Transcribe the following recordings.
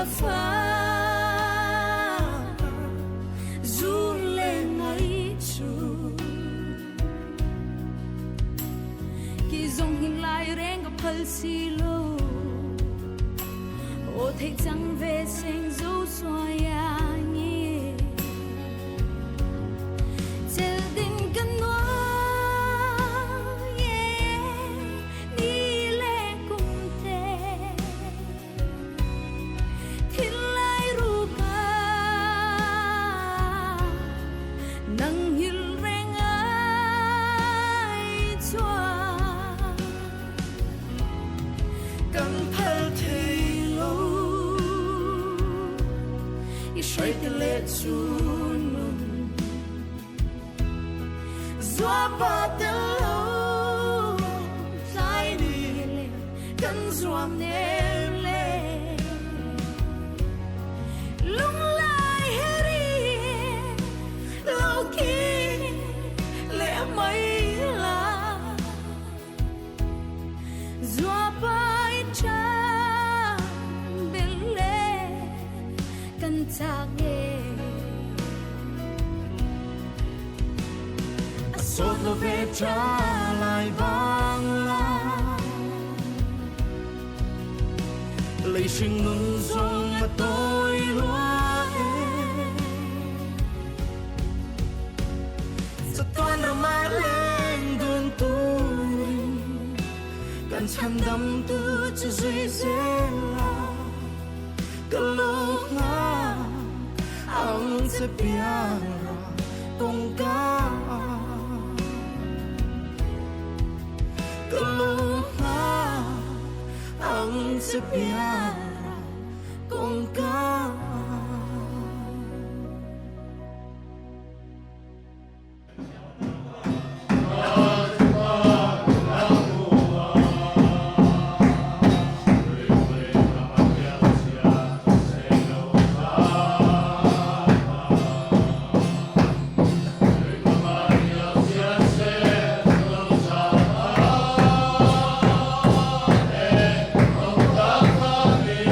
pha dù lên ngày chu khi dòng hình lại reng gặp phật xì lô ô thấy chẳng về sinh dấu xoa ya nhỉ chờ đêm gần hoa đi lệ cùng te thiên lai ru ca nắng hil reng ai choa cần phật thì lâu Israel lệ chun Dua ba te lo Sai đi lệ Cần duam nè lệ Lung lai heri Lâu kỳ Lệ mấy là Dua ba ít cha Bên lệ Cần ta nghe Sốt lo về trả lại vang la Lấy sinh ngừng dòng mà tôi loa Sa toàn ra mai lên đường tôi Cần chăm đâm tư cho duy dễ la Kalau nga ang sa piara kung ka Kalau nga ang sa piara kung ka Amen.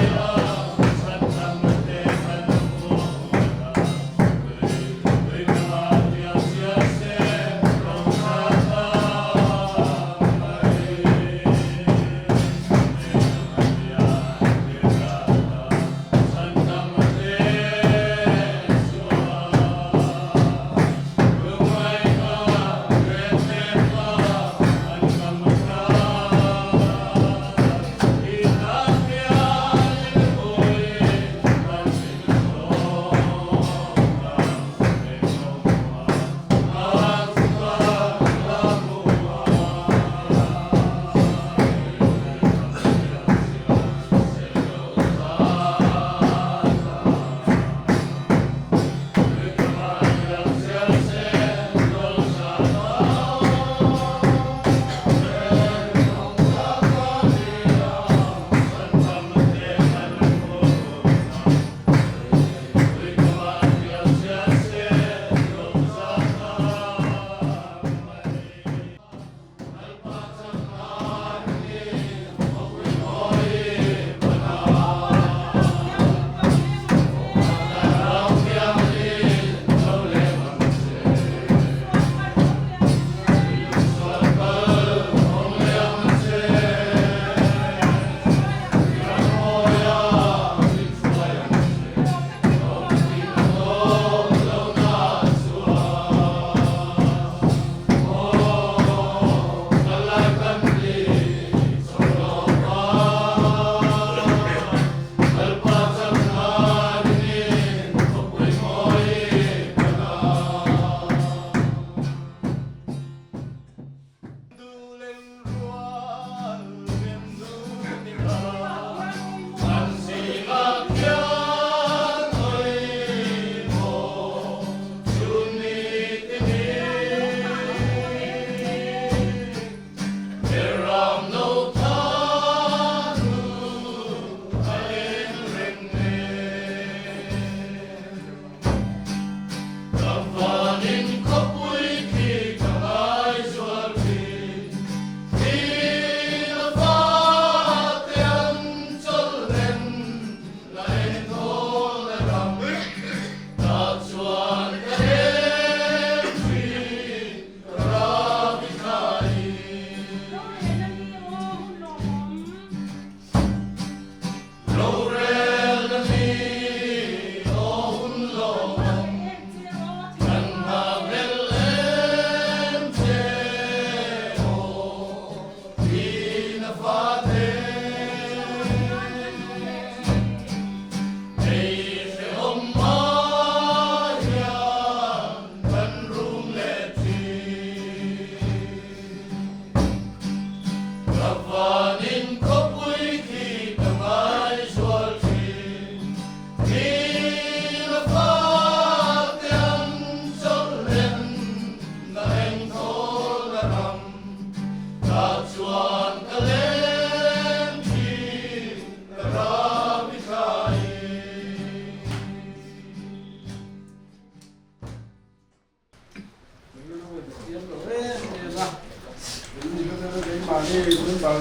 cái mà đi bên bờ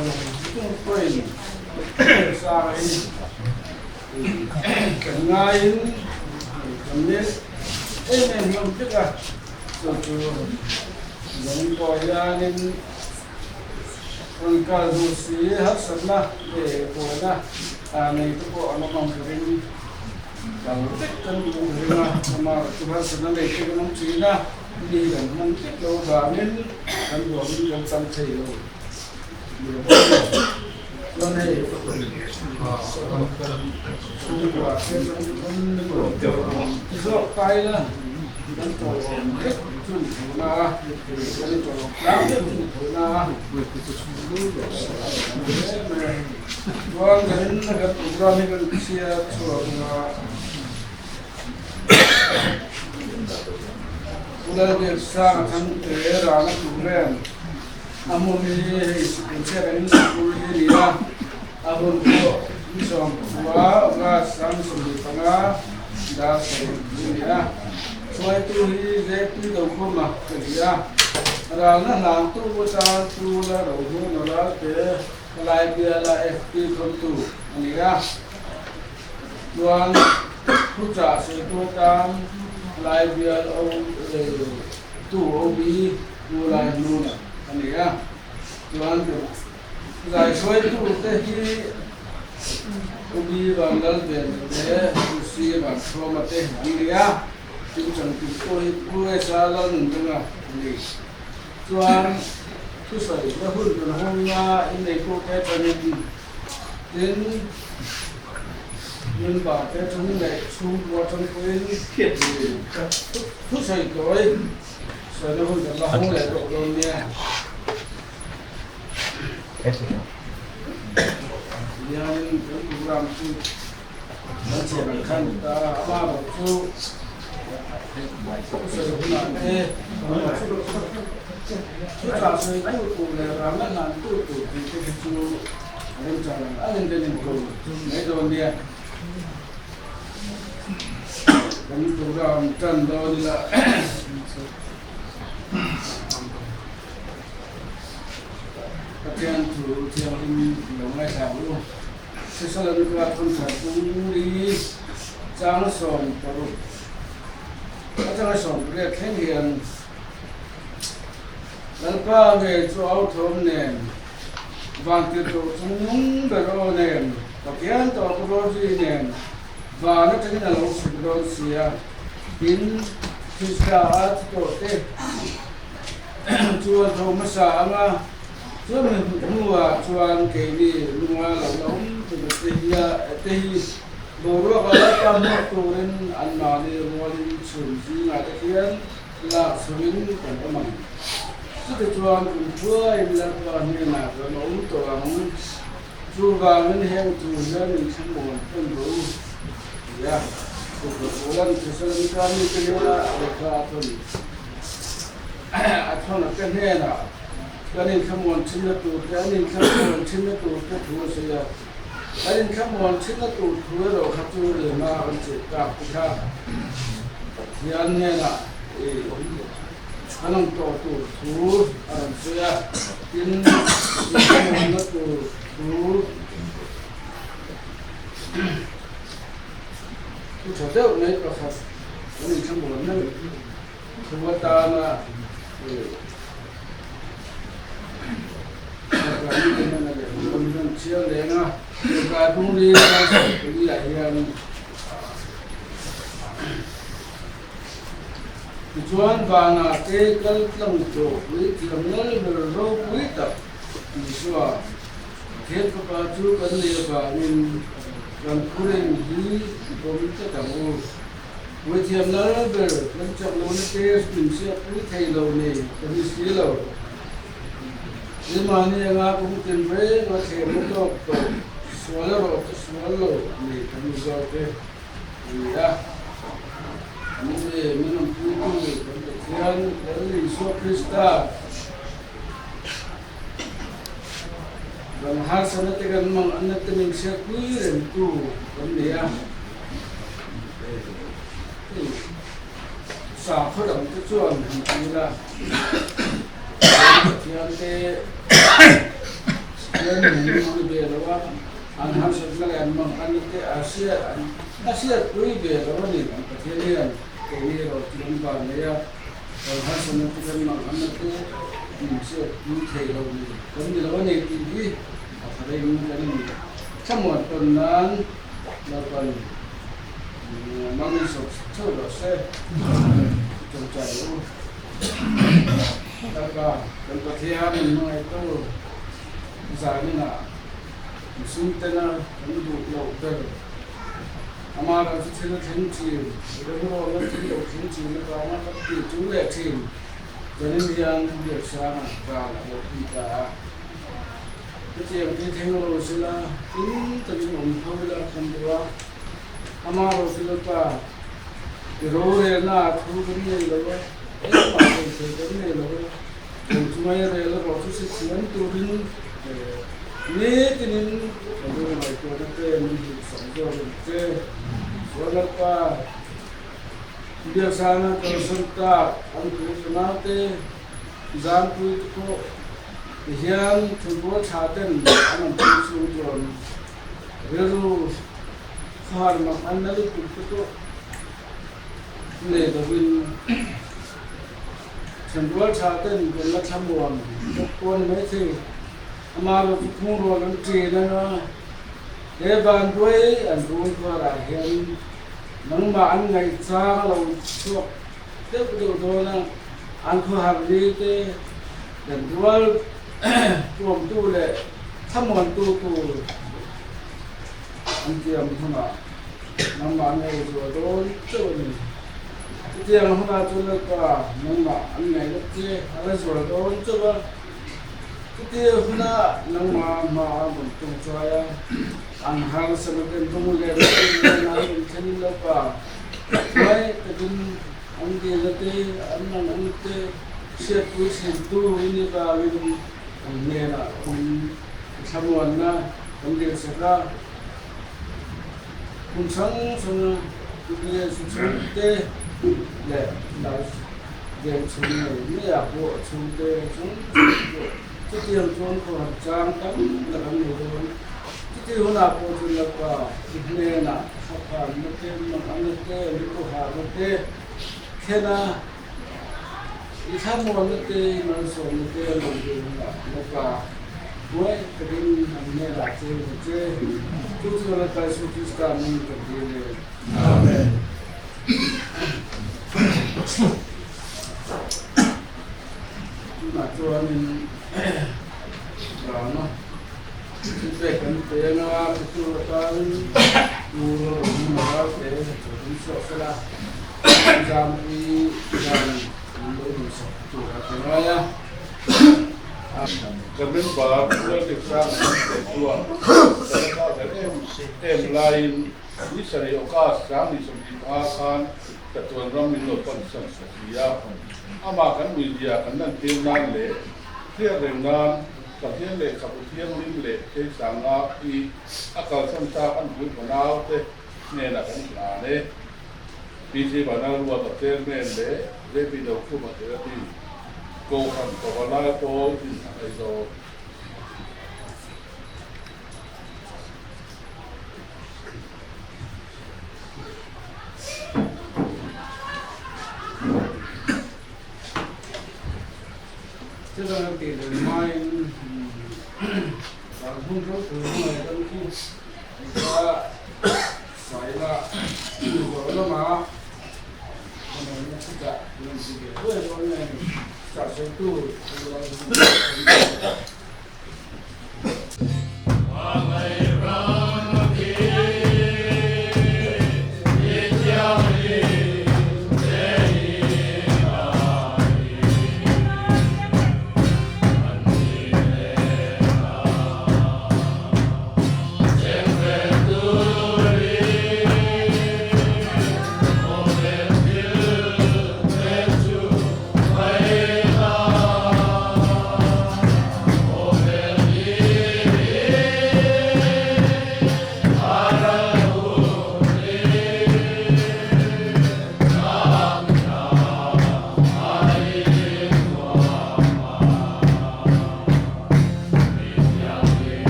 cũng quên xa đi cảnh ngay cảm biết em em không biết à rồi giống coi ra nên con cá rô xí hấp dẫn là để của na này tôi có nó bằng cái gì bằng tích tân cũng thế mà chúng ta sẽ nói để cái món chí na đi gần món tích đâu và nên cần của mình cần tâm thể rồi cho nên quả cái rượu tay là dan to tích chun na dan to làm chun na Tuan garin nagat ugrani gan siya chuang ular de sa kan te rana turen amoni siya garin school ni ra abon ko isong wa ga sang sumi panga da sa ni ra so itu hi je tu do ko ma ya ra na lang tu ko ta tu la ro no la te lại bia là FP không tụ anh ra đoàn hút trà sẽ tôi tam lại bia ông tụ ông bi mua lại luôn anh ra đoàn giải soi tụ thế khi ông bi bằng lần về để suy bằng số mà thế anh ra chúng chẳng tụ tôi xa lần nữa anh đoàn tu soi nó hôn nó hôn nha in này cô cái cho nên đến nhưng bà cái trong này xuống qua trong cái thiệt gì tu soi rồi soi nó hôn nó hôn lại độ rồi nha yang program tu macam kan ta apa tu soi hôn lại chúng ta sẽ tu tu là làm ăn làm tu tu thì cái tu anh chàng anh đến tu mấy đồ đi cái tu làm chân đó là các em tu theo những ngày tháng luôn thế sau đó chúng ta cũng đi trang sòn trang sòn để thể hiện lần qua về chỗ áo thơm nền vàng tiêu thụ trong nhúng bờ rô nền và kiến tỏ có rô gì nền và nó chính là lỗ sự rô xìa kín khi xa át tổ tê chua thô mất xa mà chứ mình mua chuan kê đi lung hoa lẩu lóng từ tê hi đồ rô có lấy con nước tù đến ăn mà đi mua đi sườn gì mà tê kiến là sườn còn có mặn cái chuan cũng vừa là chuan như nào rồi nó cũng toàn chu vàng nên heo chu ra mình không muốn phân bố ya cuộc lần thì sẽ làm cái như thế là để ra thôi thôi là cái này là cái này không muốn xin được cái này không muốn xin được cái thứ gì à cái này không muốn xin được thứ rồi khác thứ để mà anh chị gặp cái thì anh này là anong to tu anong suya in na tu cho đeo này có khác mình không muốn nữa không có ta mà cái này là mình chia lên à cái cũng đi lại chuan vàng à cái lồng chỗ với làm nó là rau quý tập thì xưa thiết có bao nhiêu cái này và mình làm cuốn gì cũng tất cả mọi với thiềm nó về làm chậm nó cái mình sẽ quý thầy lâu này cái gì lâu nhưng mà như là cũng tiền với nó thèm nó to xóa lâu này cái gì rồi thì à mình làm cuốn yang dari Yesus Kristus dan hal sana tegan mang anak teming siapui rentu dia sa phật động cái chuan như là ที่อันเตเรื่องหนึ่งมันเบียร์ว่าอันหันสุดแล้วมันอันนี้อาเซียนคุยเบียร์ว่านี่ประเทศนี้ตัวนี้เราที่มันบางเนี่ยเราหันสุดที่มันอันนั้นก็มีเสื้อมีเทเรานี่ตอนนี้เราเนี่ยที่อะไรมันนี่ทั้งหมดตอนนั้นเราไปมันมีสุดเท่าเราเสียจงใจรู้แล้วก็เป็นประเทศมันไม่ต้อง Misalnya, musim tanah kami duduk lautan. Amar itu cerita tinggi, orang orang cerita tinggi, mereka amat itu tinggi. Jadi yang biasa kalau kita, kita yang teknologi lah, ini tadi orang lah kendua. Amar itu apa? Rohena, tu kini lalu, macam tu kini lalu. Cuma yang lalu waktu sekian turun. Ini kini kalau mereka ada yang sambil itu, soalnya biasanya kalau sentak, angkut nanti, jangan itu yang coba caden, anak tujuan, lalu faham mana itu ni tapi coba caden kalau camuan, pun macam Amar itu pun orang Cina, hebatด้วยอันรู้ว่าอะไรเห็นนังมาอันไงซ่าเราชอบเด็กดูโดนอันเขาหาดีเต้เดินดูว่ารวมตู้เลยถ้ามวนตู้อันเจียมขนาดนังมาไงดูโดนเจ้านี่เจียมขนาดตัวเล็กกว่านังมาอันไงก็เจ้อะไรส่วนโดนเจ้าKita huna nama bentuk saya anhar sebagai pemuda yang kini lupa. Baik kadang andi lete anak ante siapa sentuh ini kawin merah samuana andi sekarang kuncang sana dia sunte le las dia sunte ini aku sunte Kita yang tuan ko jam kan dalam hidup kita huna ko tulapa ibne na apa mete mangante liko ha mete kena isam mo mete manso mete longga lapa boy kedin namne rache je tu tu ka suci sekali kedin amen tuan Rama, kita kan tengah betul kan, mula mula kita sekolah jambi dan mula sekolah tengah. Kami baru kita tua, kita lain di seri okas kami sembahkan ketuan Rami lopan sesia. Amakan media kan nanti nanti dia dengan Katian le, kaputian le, sanga i akal samsa kan buat banau te, nena kan nane, biji banau luar katian le, lebih jauh macam tu, kau kan kau banau tu, itu. Kita nanti main Langsung terus main tu kita saya kalau mah mana kita belum sih tu orang ni tak setu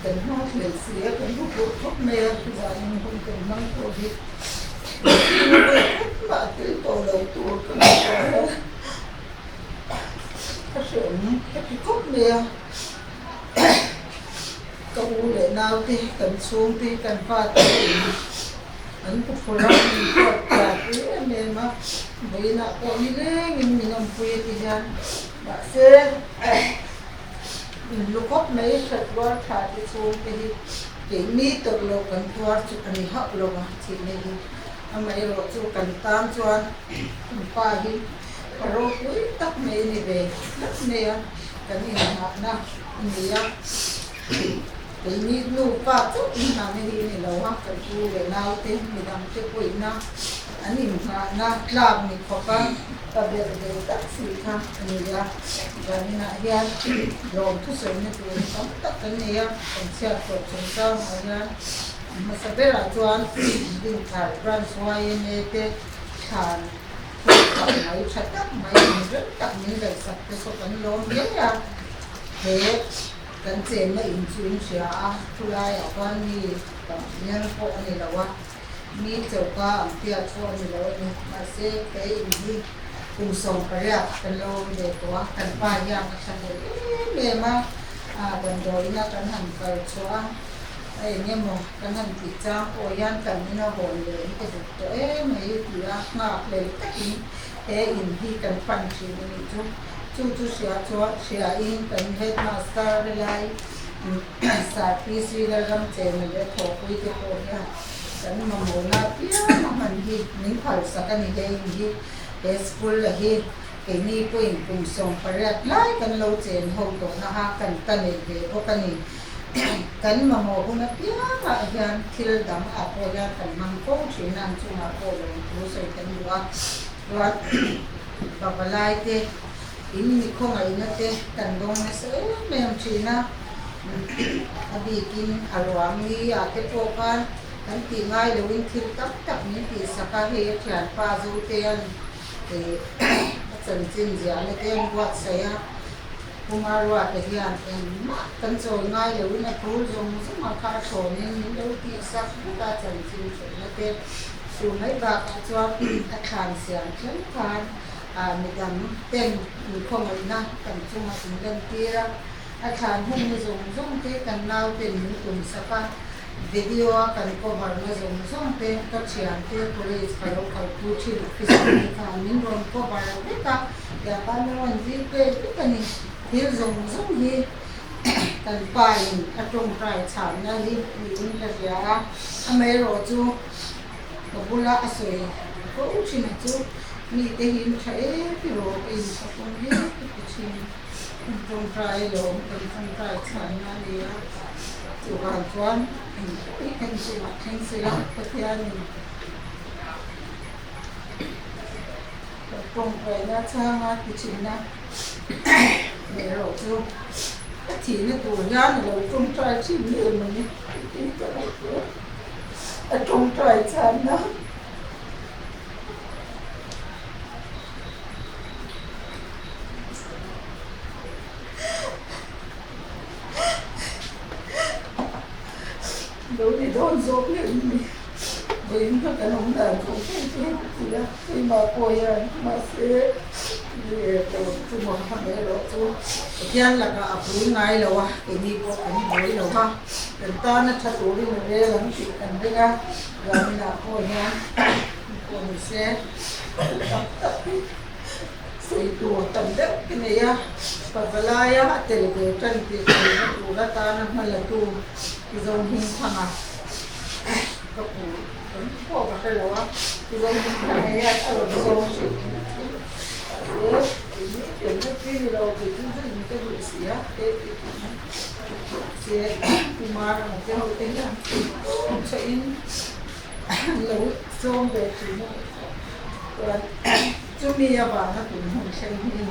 cần hoa thuyền xía cần hút bụi thuốc mê và mình không cần mang cô đi mà tới tổ đầu tổ cần cái chuyện cái thuốc mê câu để nào thì cần xuống thì cần pha tới anh cũng phải làm việc cả cái này mà bây giờ có đi lên mình làm việc thì ra bà sẽ lúc học mấy thật quá thà thì xuống cái mi tự lo cần qua chụp anh học lo mà chỉ này anh mấy lo chụp cần tam chuan pa hi rồi cuối tắc mấy này về tắc này cái này na này cái mi lu pa chụp na này lo ha cái tu về nào thì mình làm cái quỷ na anh mình na làm mình khó khăn ta bây giờ ta xử tham anh ra và nên là rồi thu sớm nên tụi nó tất cả này còn xe của chúng ta mà sẽ biết là chuan đừng thải ran xoay này cái thàn máy chặt tắt máy rất tận những lời sạch cái số vấn lớn nhất là thế cần tiền mà in chuyên sẽ thu lại ở quan đi nhân hộ này là quá mi châu ca tia cho này là mà sẽ cái gì cùng sống phải là cần lâu để có cần vài dạng cần để mà cần rồi là cần hành phải cho ấy nhưng mà cần hành thì cha cô yan cần như nó hồn để cái được đấy mấy thì ngạc lấy tất nhiên thế in thì cần phân chỉ để chú sẽ in cần hết master để lại sa phi suy ra làm chế mình để thổi cái cô nha cần mà muốn là biết mà mình gì mình phải sa cái này gì cái school là hi cái ni quên cùng sống phải lại cần lâu tiền hậu tổ nó ha cần cái này về có cái này cần mà mồ cũng nó biết mà gian khi đắm à cô gian cần mang cô chỉ làm chung mà cô rồi cô sẽ cần rồi và lại thế in không ai nữa thế cần đông nó sẽ mềm chỉ na abi kin alwami ate pokan kan ti ngai lo in thil tak ni ti saka he thian pa zu te an te chan chin ja le te an wat saya kumarwa te hian en kan choi ngai lo in a phul jong su ma kha tho ni ni lo ti sak ta chan chin le te su mai ba ka chwa a khan sian chen khan mi dam ten ni không ai na kan chu ma tin dan ti ra a khan hum ni zong te kan nau te ni kum saka video kan cover na zong te ka chian te police ka lo ka pu chi ki ka min ron cover te ka ya ka no an vi pe ka ni hil zong hi kan pai a tong trai chan na hi ni la ya a me ro chu ko bula a soi ko chi na chu mi te hin thai pi ro in sa ko hi ki chi tong trai lo tong trai chan na ni ya chủ hàng chuan hình sự là có thể anh cùng với là sang thì chỉ là để rồi chú chỉ là tủ nhang rồi trong trai chỉ lừa mình ở trong trai chán đó đối thì đón dốt những với các cái nông đàn không phải thì là khi mà coi mà sẽ để cho một thằng bé đó chú thiên là cả phụ ngay lâu cái gì có cái gì lâu ha đến ta nó thật đối với mình làm chuyện cần đấy ra rồi mình là coi nha còn mình sẽ xây tủ tầm đất cái này á và lại á thì để chân thì tủ ra ta nó là tủ dòng hình thằng à có phụ có cái lỗ dòng hình thằng này ở dòng chuyện nó kia đâu thì cũng rất những cái bụi xía xía mà cái hậu tính là sẽ lỗ dòng về thì nó chúng mi à bà nó cũng không xem như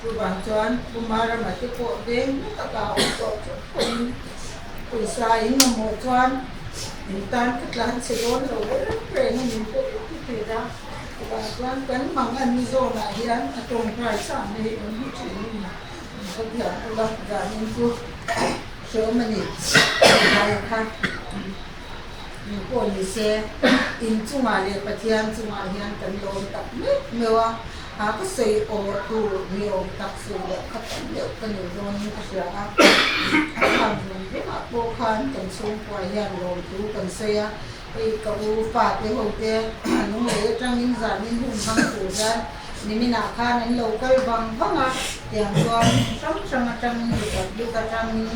tôi bảo cho anh mà cái bộ đến tất cả ông tôi sai mà một con mình tan cất lan sẽ đón rồi đấy nó mình tự thì ra và con cấn bằng ăn rồi là hiến trồng hải sản này nó chỉ mình có thể là ra những số mà nhỉ hay khác quân xe in chung à liệt bát hiền chung à hiền cần lồn tập mít mèo à có xây ô tu nhiều tập xây được các tấm liệu cần nhiều lồn cái gì à làm rất là vô khăn cần xuống qua hiền lồn tu cần xây à cái cậu phạt cái hậu tê nó mới trang những giả những hùng hăng phủ ra nên mình nạp khan những lầu cây bằng vắng à tiền con sống trong trang được cả trang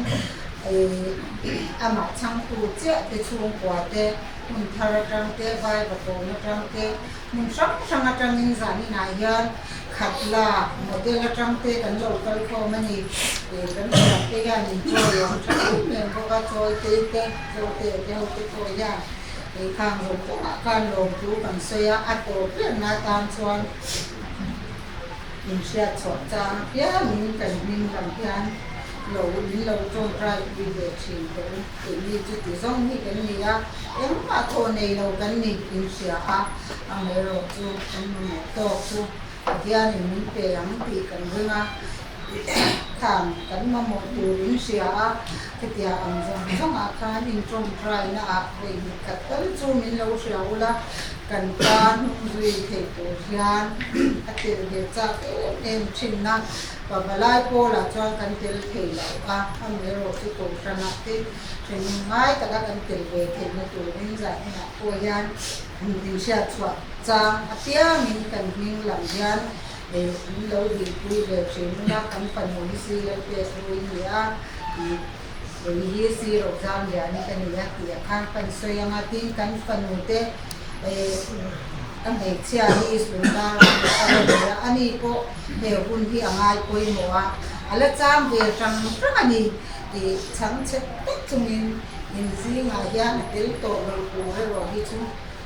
ama chang tu che te chung kwa te mun thara trang te vai ba to na trang te mun sang trang ning za ni na yan khatla model trang te kan lo kal kho mani kan te ga ni cho yo chang men ko ka choi te ho te ko ya khang ro ko kan lo tu kan se ya ato pe na tam chuan in sia chot cha ya min kan min lam pian lâu trong trai đi về chuyện cái đi chút tí giống như cái này á em mà thôi này lâu cái này cũng sẽ anh ấy rồi chú anh ấy to chú thì anh ấy mình về anh thì cần hơn á thằng cái mà một điều cũng sẽ cái tiền anh giống cái đi trong trai na về cái tới chú mình lâu sẽ là cần tan duy thể tổ gian cái tiền để cho cái em chinh năng và balai po là cho cần tiền thể lại cả anh ấy rồi cái tổ sản xuất thì ngay cả các cần tiền về thì nó tổ liên giải là po gian mình sẽ chọn trang tia mình cần mình làm gian để lâu đi quy về chuyện nó cần phần một gì là về rồi nhá bởi vì gì rồi gian nhà này cái này thì khang phần xoay yang tin cần phần một thế ang chia ni isunda ani ko he hun hi angai koi moa ala cham ve tang prani ti chang che tek chungin in zi nga ya tel to ro ko ro hi chu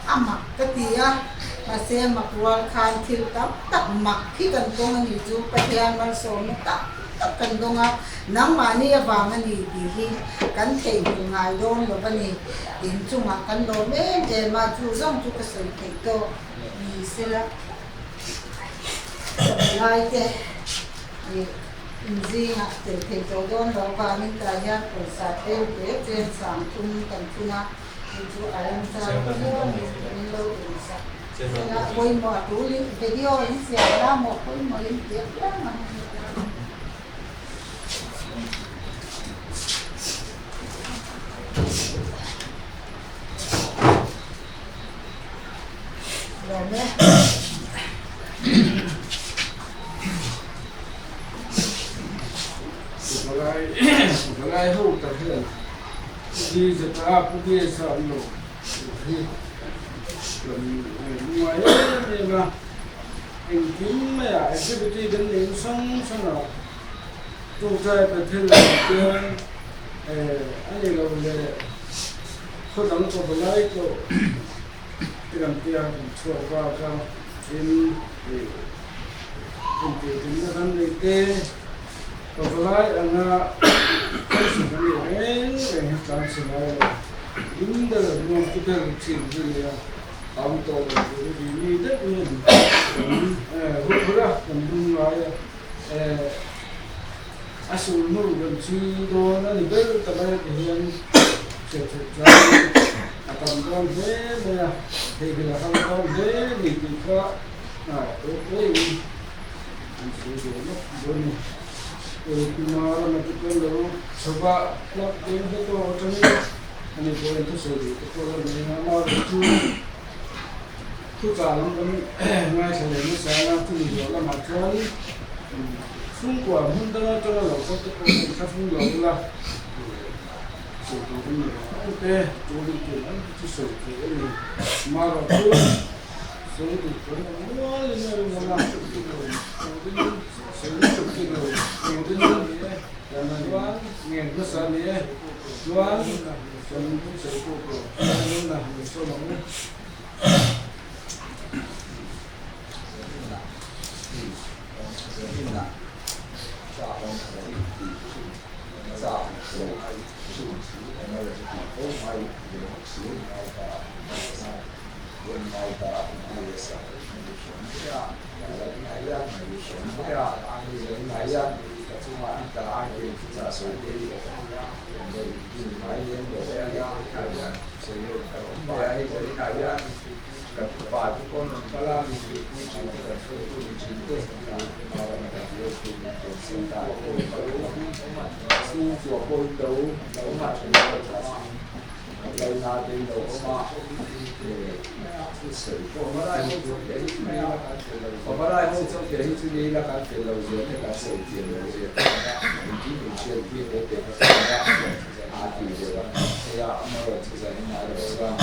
amma ka ti ya ma se ma kwal khan thil tak mak khi kan ko ni chu pathian mar so na tak kan donga nang mani awang ani ti hi kan thei ngai don lo bani in chunga kan lo me je ma chu zong chu ka sei thei to ni sela lai te in zi nga thei to don lo ka min ta ya ko sa te te chen sam tum kan chuna in chu alam sa ni lo in sa koi mo tu li video in sia la mo koi mo in te la ma Balai hậu tập hiện đi giờ ta cũng đi sợ nổ đi ngoài đây mà anh kiếm mấy activity đến đến xong nào tôi trai phải thêm là cái anh ấy là về có đóng có balai có cái làm tiền cho vào trong in để công ty tính ra đang đi tê còn balai anh cái sự này để hiện tại sự này đúng là một cái chuyện gì ông tôi vì rất nhiều hút ra còn đúng nói asul nur dan cido na ni bel tabay diyan cetra akan kon de ya hegila kan kon de ni ka na okay an cido no doni kumara na tukelo soba klap din to tani ani ko ento sodi ko ni na ma tu kalam kan ngai sale ni sana tu ni la ma tron xung quanh hơn đó cho là có cái công phung lớn là sử dụng cái gì ok tôi đi chuyển cái sử dụng cái gì mà rồi tôi sử dụng cái nó lên là làm cái sử dụng cái rồi nhiều cái gì đấy là mình đoán nghe nó sao đấy đoán dùng cái sử dụng của nên là mình số nó cuma kita akhir kita sendiri dari ini lain dari yang saya bayar dari kaya kepada pun kalau di cinta orang ada cinta suatu pun tahu umat lain ada yang umat Orang itu jadi itu dia nak kalau dia nak sesuatu dia mungkin dia dia hati dia saya amal saya ini ada orang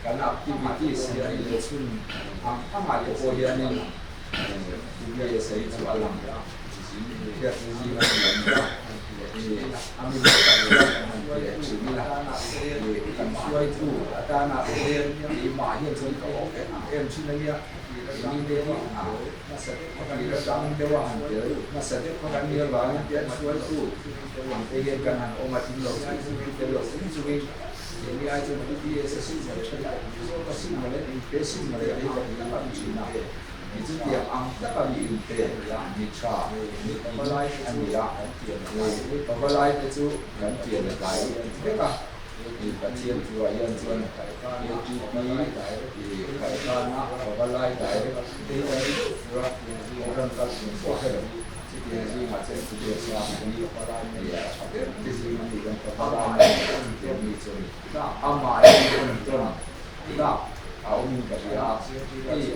kan activities yang dilakukan amal itu dia ni dia saya itu alam dia sini ambil kan suai itu ada anak di mahir contoh sini dia ini dewa masa dia datang dewa masa dia kan dia banyak dia suai itu dia kan umat Hindu itu jadi aja dia sesuatu yang pasti malah impresi malah dia dapat Cina itu dia angkat kami impresi yang mitra pembalai anda pembalai itu kan dia lagi mereka di bagian tuayan tuan UTP di karena pembalai dari orang kalkulasi jadi macam itu dia sendiri ya di sini dengan pembalai ini jadi amal yang tuan kita awam kerja ini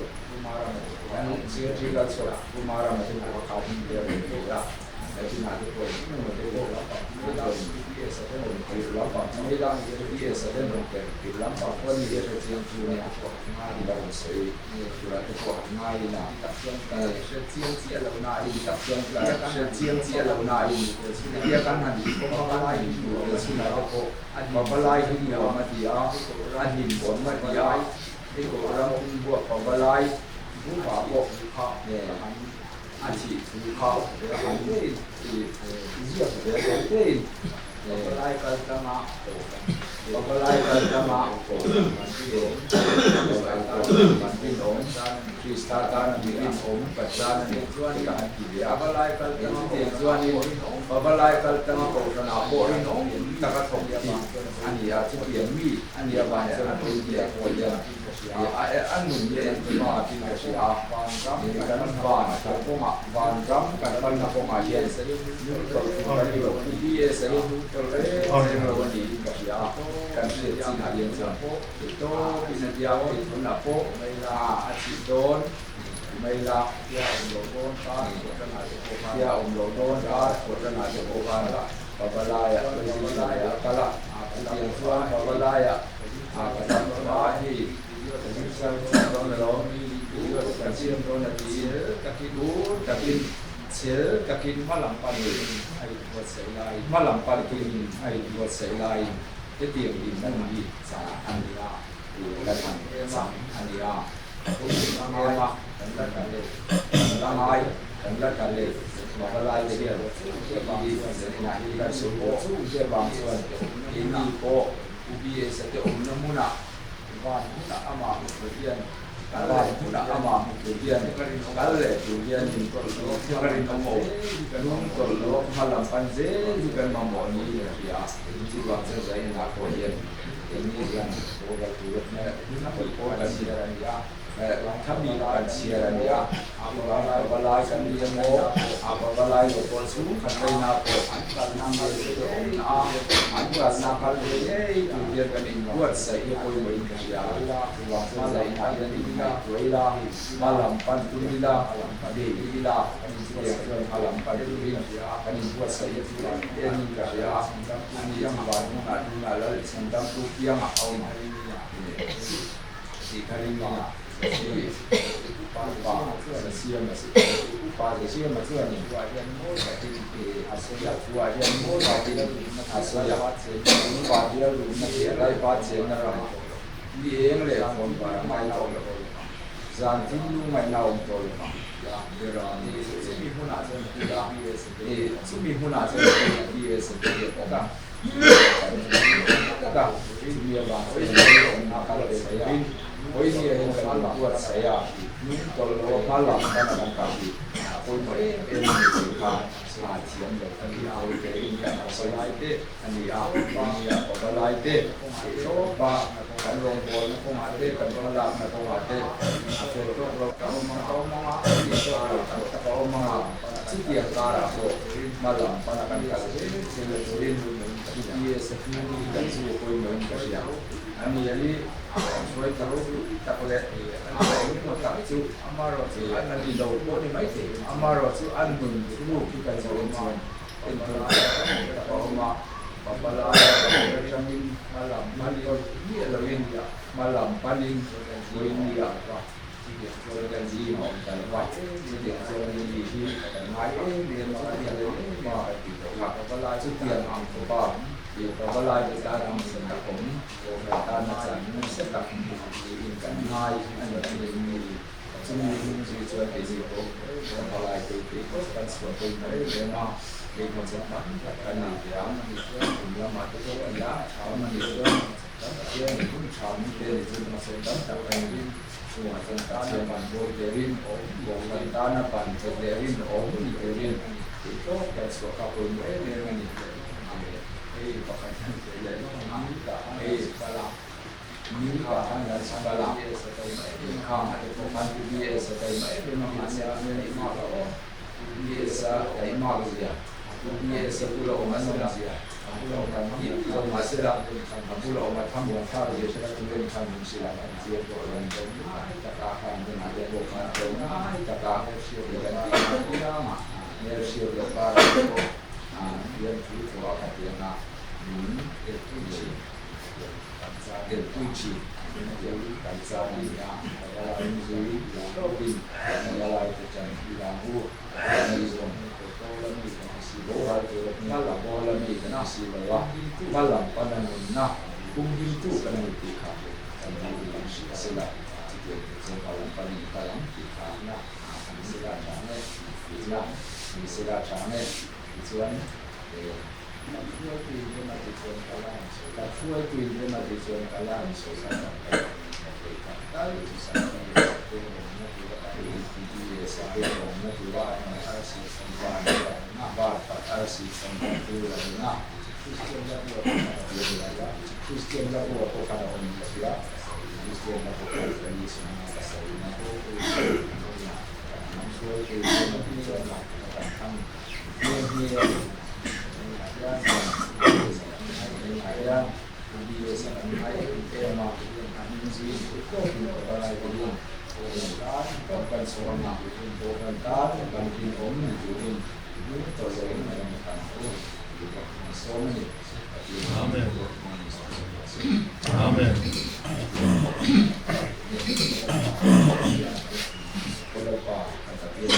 dan juga soal kumaran macam apa dia berita jadi nanti pun dia sedang berlapar sembilan dia sedang berlapar pun dia sedang punya di dalam saya surat itu hari nak sedang lawan sedang lawan dia kan nanti pembalai itu sudah itu pembalai ini nama dia adin buat dia itu orang buat pembalai bukan buat aci kau ini dia berarti pembalai pertama Kristatan bikin pesan tujuan kan dia pembalai pertama kau naborin takat hoki ania cepian mi ania banyak dia koyan anu dia cuma akhir siapa ini kan ban ram kan ban nak pengajian dia sering orang di siapa kan dia harian siapa itu bisa dia itu napo acidon Maila dia umlodon kodan ada koban babalaya kala yang tuan babalaya kadang bahi misal contoh melon kasih contoh kaki malam pagi buat selai malam pagi buat selai itu yang di sana ania datang ania Lama kali babalai dia di kita semua dia bangsuan ini kok ubi sate umnamuna ban tak ama kemudian kalau tidak ama kemudian kalau kemudian kari nomo kalau malam panze juga mamoni ya itu bangsa saya nak koyen ini yang orang tuanya apa siaran ya kami akan siaran ya apabila kami yang mau apabila itu suruh kami nak karena itu angkat nakal ini dia kan buat saya koi main kerja malam ada di mana malam pantulilah dililah malam pantulilah kan buat saya ini kerja ini yang baru ada sedang yang awam di Kalimah Sia masih ni wajian mul tapi hasilnya wajian mul tapi hasilnya wajian rumah dia lagi wajian orang dia yang lepas barang main tahu zanti lu main tahu betul ya berani semi huna sudah semi huna sudah dia seperti orang dia bang kalau saya oh ini yang buat saya kalau malam kan kami aku ini kan sajian dari awal dari saya itu ini apa itu coba kan rombol pun ada kan malam pun ada aku tu kalau mau kalau mau setiap cara malam panakan kali dia sendiri dan semua koi manusia ani jadi soal terus tak boleh ini tak itu amaro tu anda di dalam pun ini amaro tu anda dulu kita jalan itu kalau papala jamin malam malam ni lawin dia malam paling lawin dia apa dan ji mau dan wat dia jadi dan mai dia mau dia mau itu papala itu dia am apa dia papala dia dalam sedekah dan macam ni sedekah ini kan mai ada ini semua ini juga itu papala itu kan suatu nama Jadi macam mana kerana dia jumlah mata tu adalah manusia dia pun kami dari macam tak ini semua tentang bantu derin bukan tanah bantu derin derin itu kan suaka pun derin ini pakaian derin ini bahan dan segala kami itu bantu dia sebagai memang masih ini malah biasa ini malah ini sepuluh orang saja. Pulau kami kalau masih ada pulau orang tamu yang dia sudah tinggal di sana silakan dia orang katakan dengan dia bukan katakan dengan dia dia siap lepas dia itu apa dia nak itu dia bangsa dia adalah musuh Robin adalah macam bilangu malam bola ni kena si bawah malam padan na kumbil tu kena ditika dan di sila itu malam padan kita na sila jane sila jane itu kan Kafua itu indera tujuan kalian. Kafua itu indera tujuan kalian. Kalau itu sama dia sampai orang tua yang harus sampai nak harus sampai nak Kristian lah buat kalau orang Malaysia Kristian lah buat dari semua pasal ini maksud itu dia nak katakan dia ada dia sangat baik tema ini itu pada itu bukan seorang bukan bagi om itu terjadi dalam tanah suami amin amin kalau pak kata dia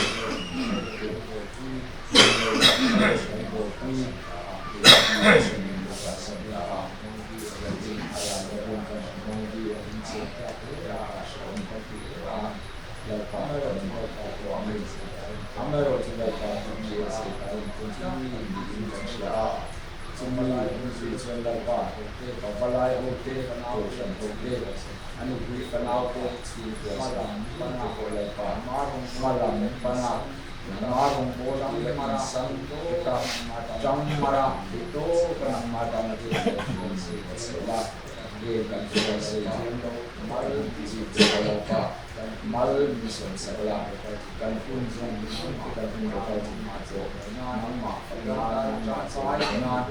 Marung bola marah kita jam marah itu kena mata nanti setelah dia kan selesai malam di sekolah malam di sekolah kan pun kita pun dapat masuk nama nama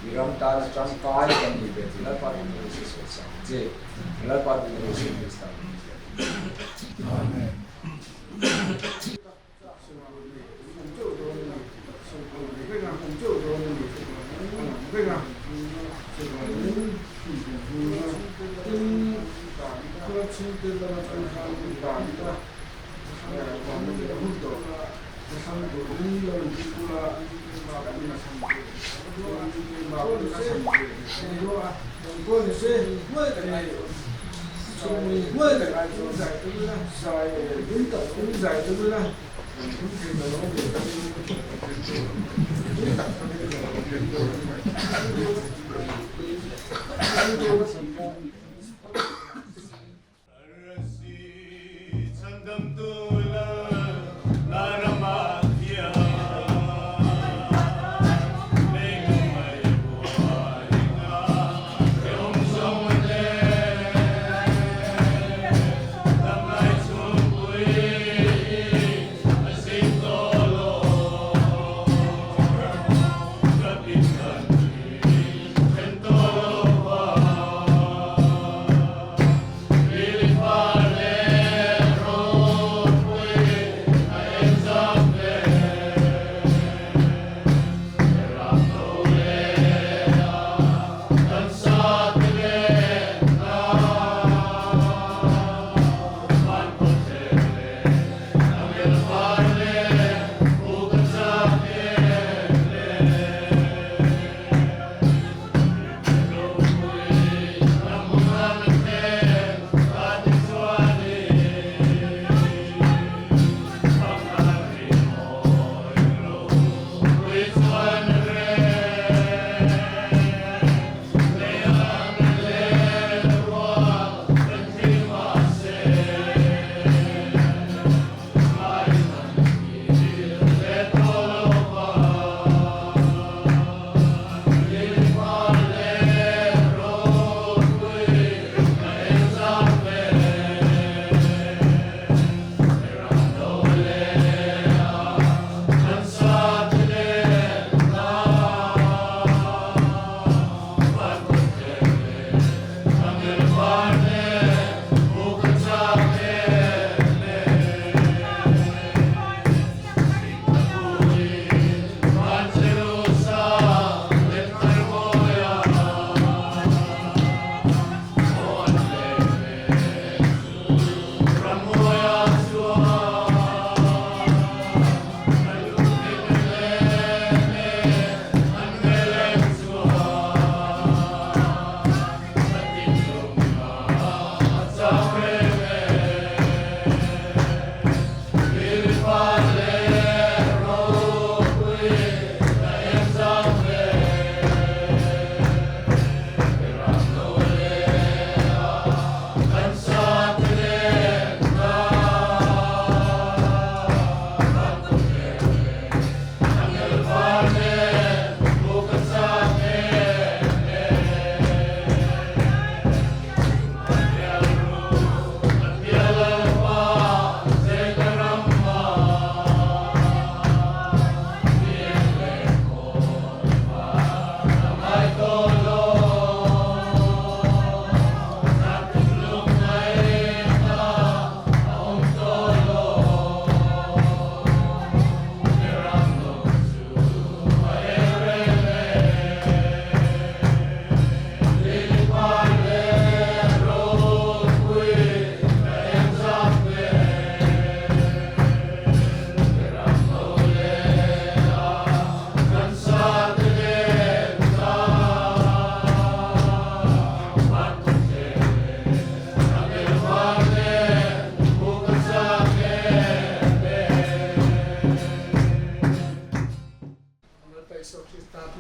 Iram tal cangkai kan di betul lepas itu selesai lepas itu selesai amin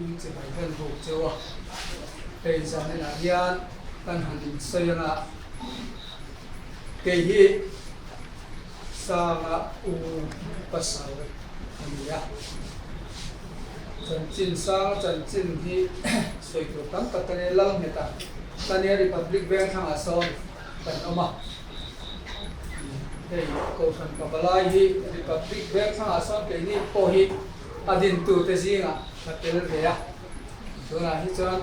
in che bai han hu chewa pe zan na hian kan han sayanga ke hi sanga u pasal ania chan chin sang chan chin hi soi tu kan ta kan lang heta tania republic bank hang ason kan oma hey ko san ka balai hi republic bank hang ason ke ni po hi adin tu te zinga ta tel re ya so na hi chan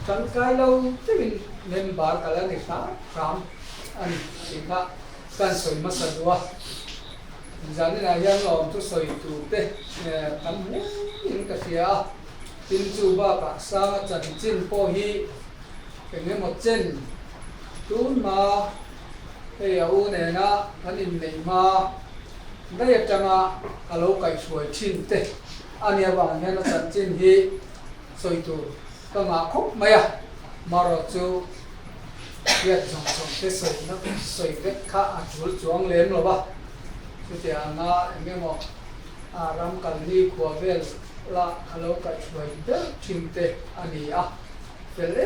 kan kai lo tin member kala ni ta ram ani singa kan soi masadwa zani na yang lom tu soi tu te kan in ka sia tin chu ba ka sa chan chin po hi ke ne mo chen tun ma he ya u ne na an in nei ma dai changa alo kai suai chin te ania ba ne na chan chin hi soi tu ka ma khop ma ya maro chu yat jong jong te soi ve kha a chul chuang lem lo ba chu te anga engemo ram kal ni khwa vel la alo kai suai de chin te ani a pele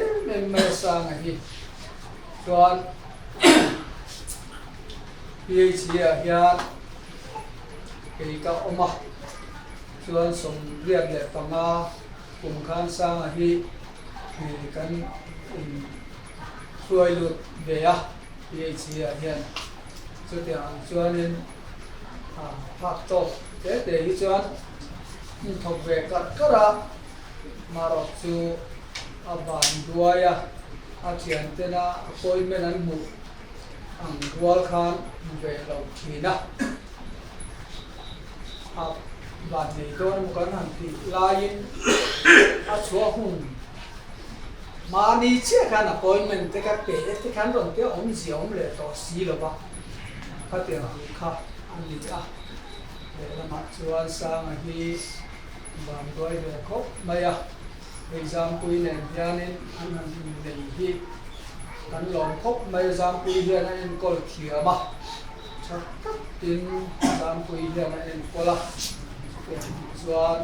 me sang hi chuan PhD hian ke ka oma chuan som riat le panga kum khan sang hi kan xuôi lụt về à PhD hian chu te ang chuan in phak to te te hi chuan thok ve kat kara marok chu aban duaya a thian te na appointment an mu ang dual khan ve lo thina a ban nei to mu kan han ti lain a chua hun mani che kan appointment te ka pe te kan ron te om si om le to si lo ba ka te kha an ni a le la ma chuan sang a hi ban doi le khop maya exam pui nen hianin an han nei hi kan lom khop mai exam pui hian an kol thiama chak tak tin exam pui hian an kola chuan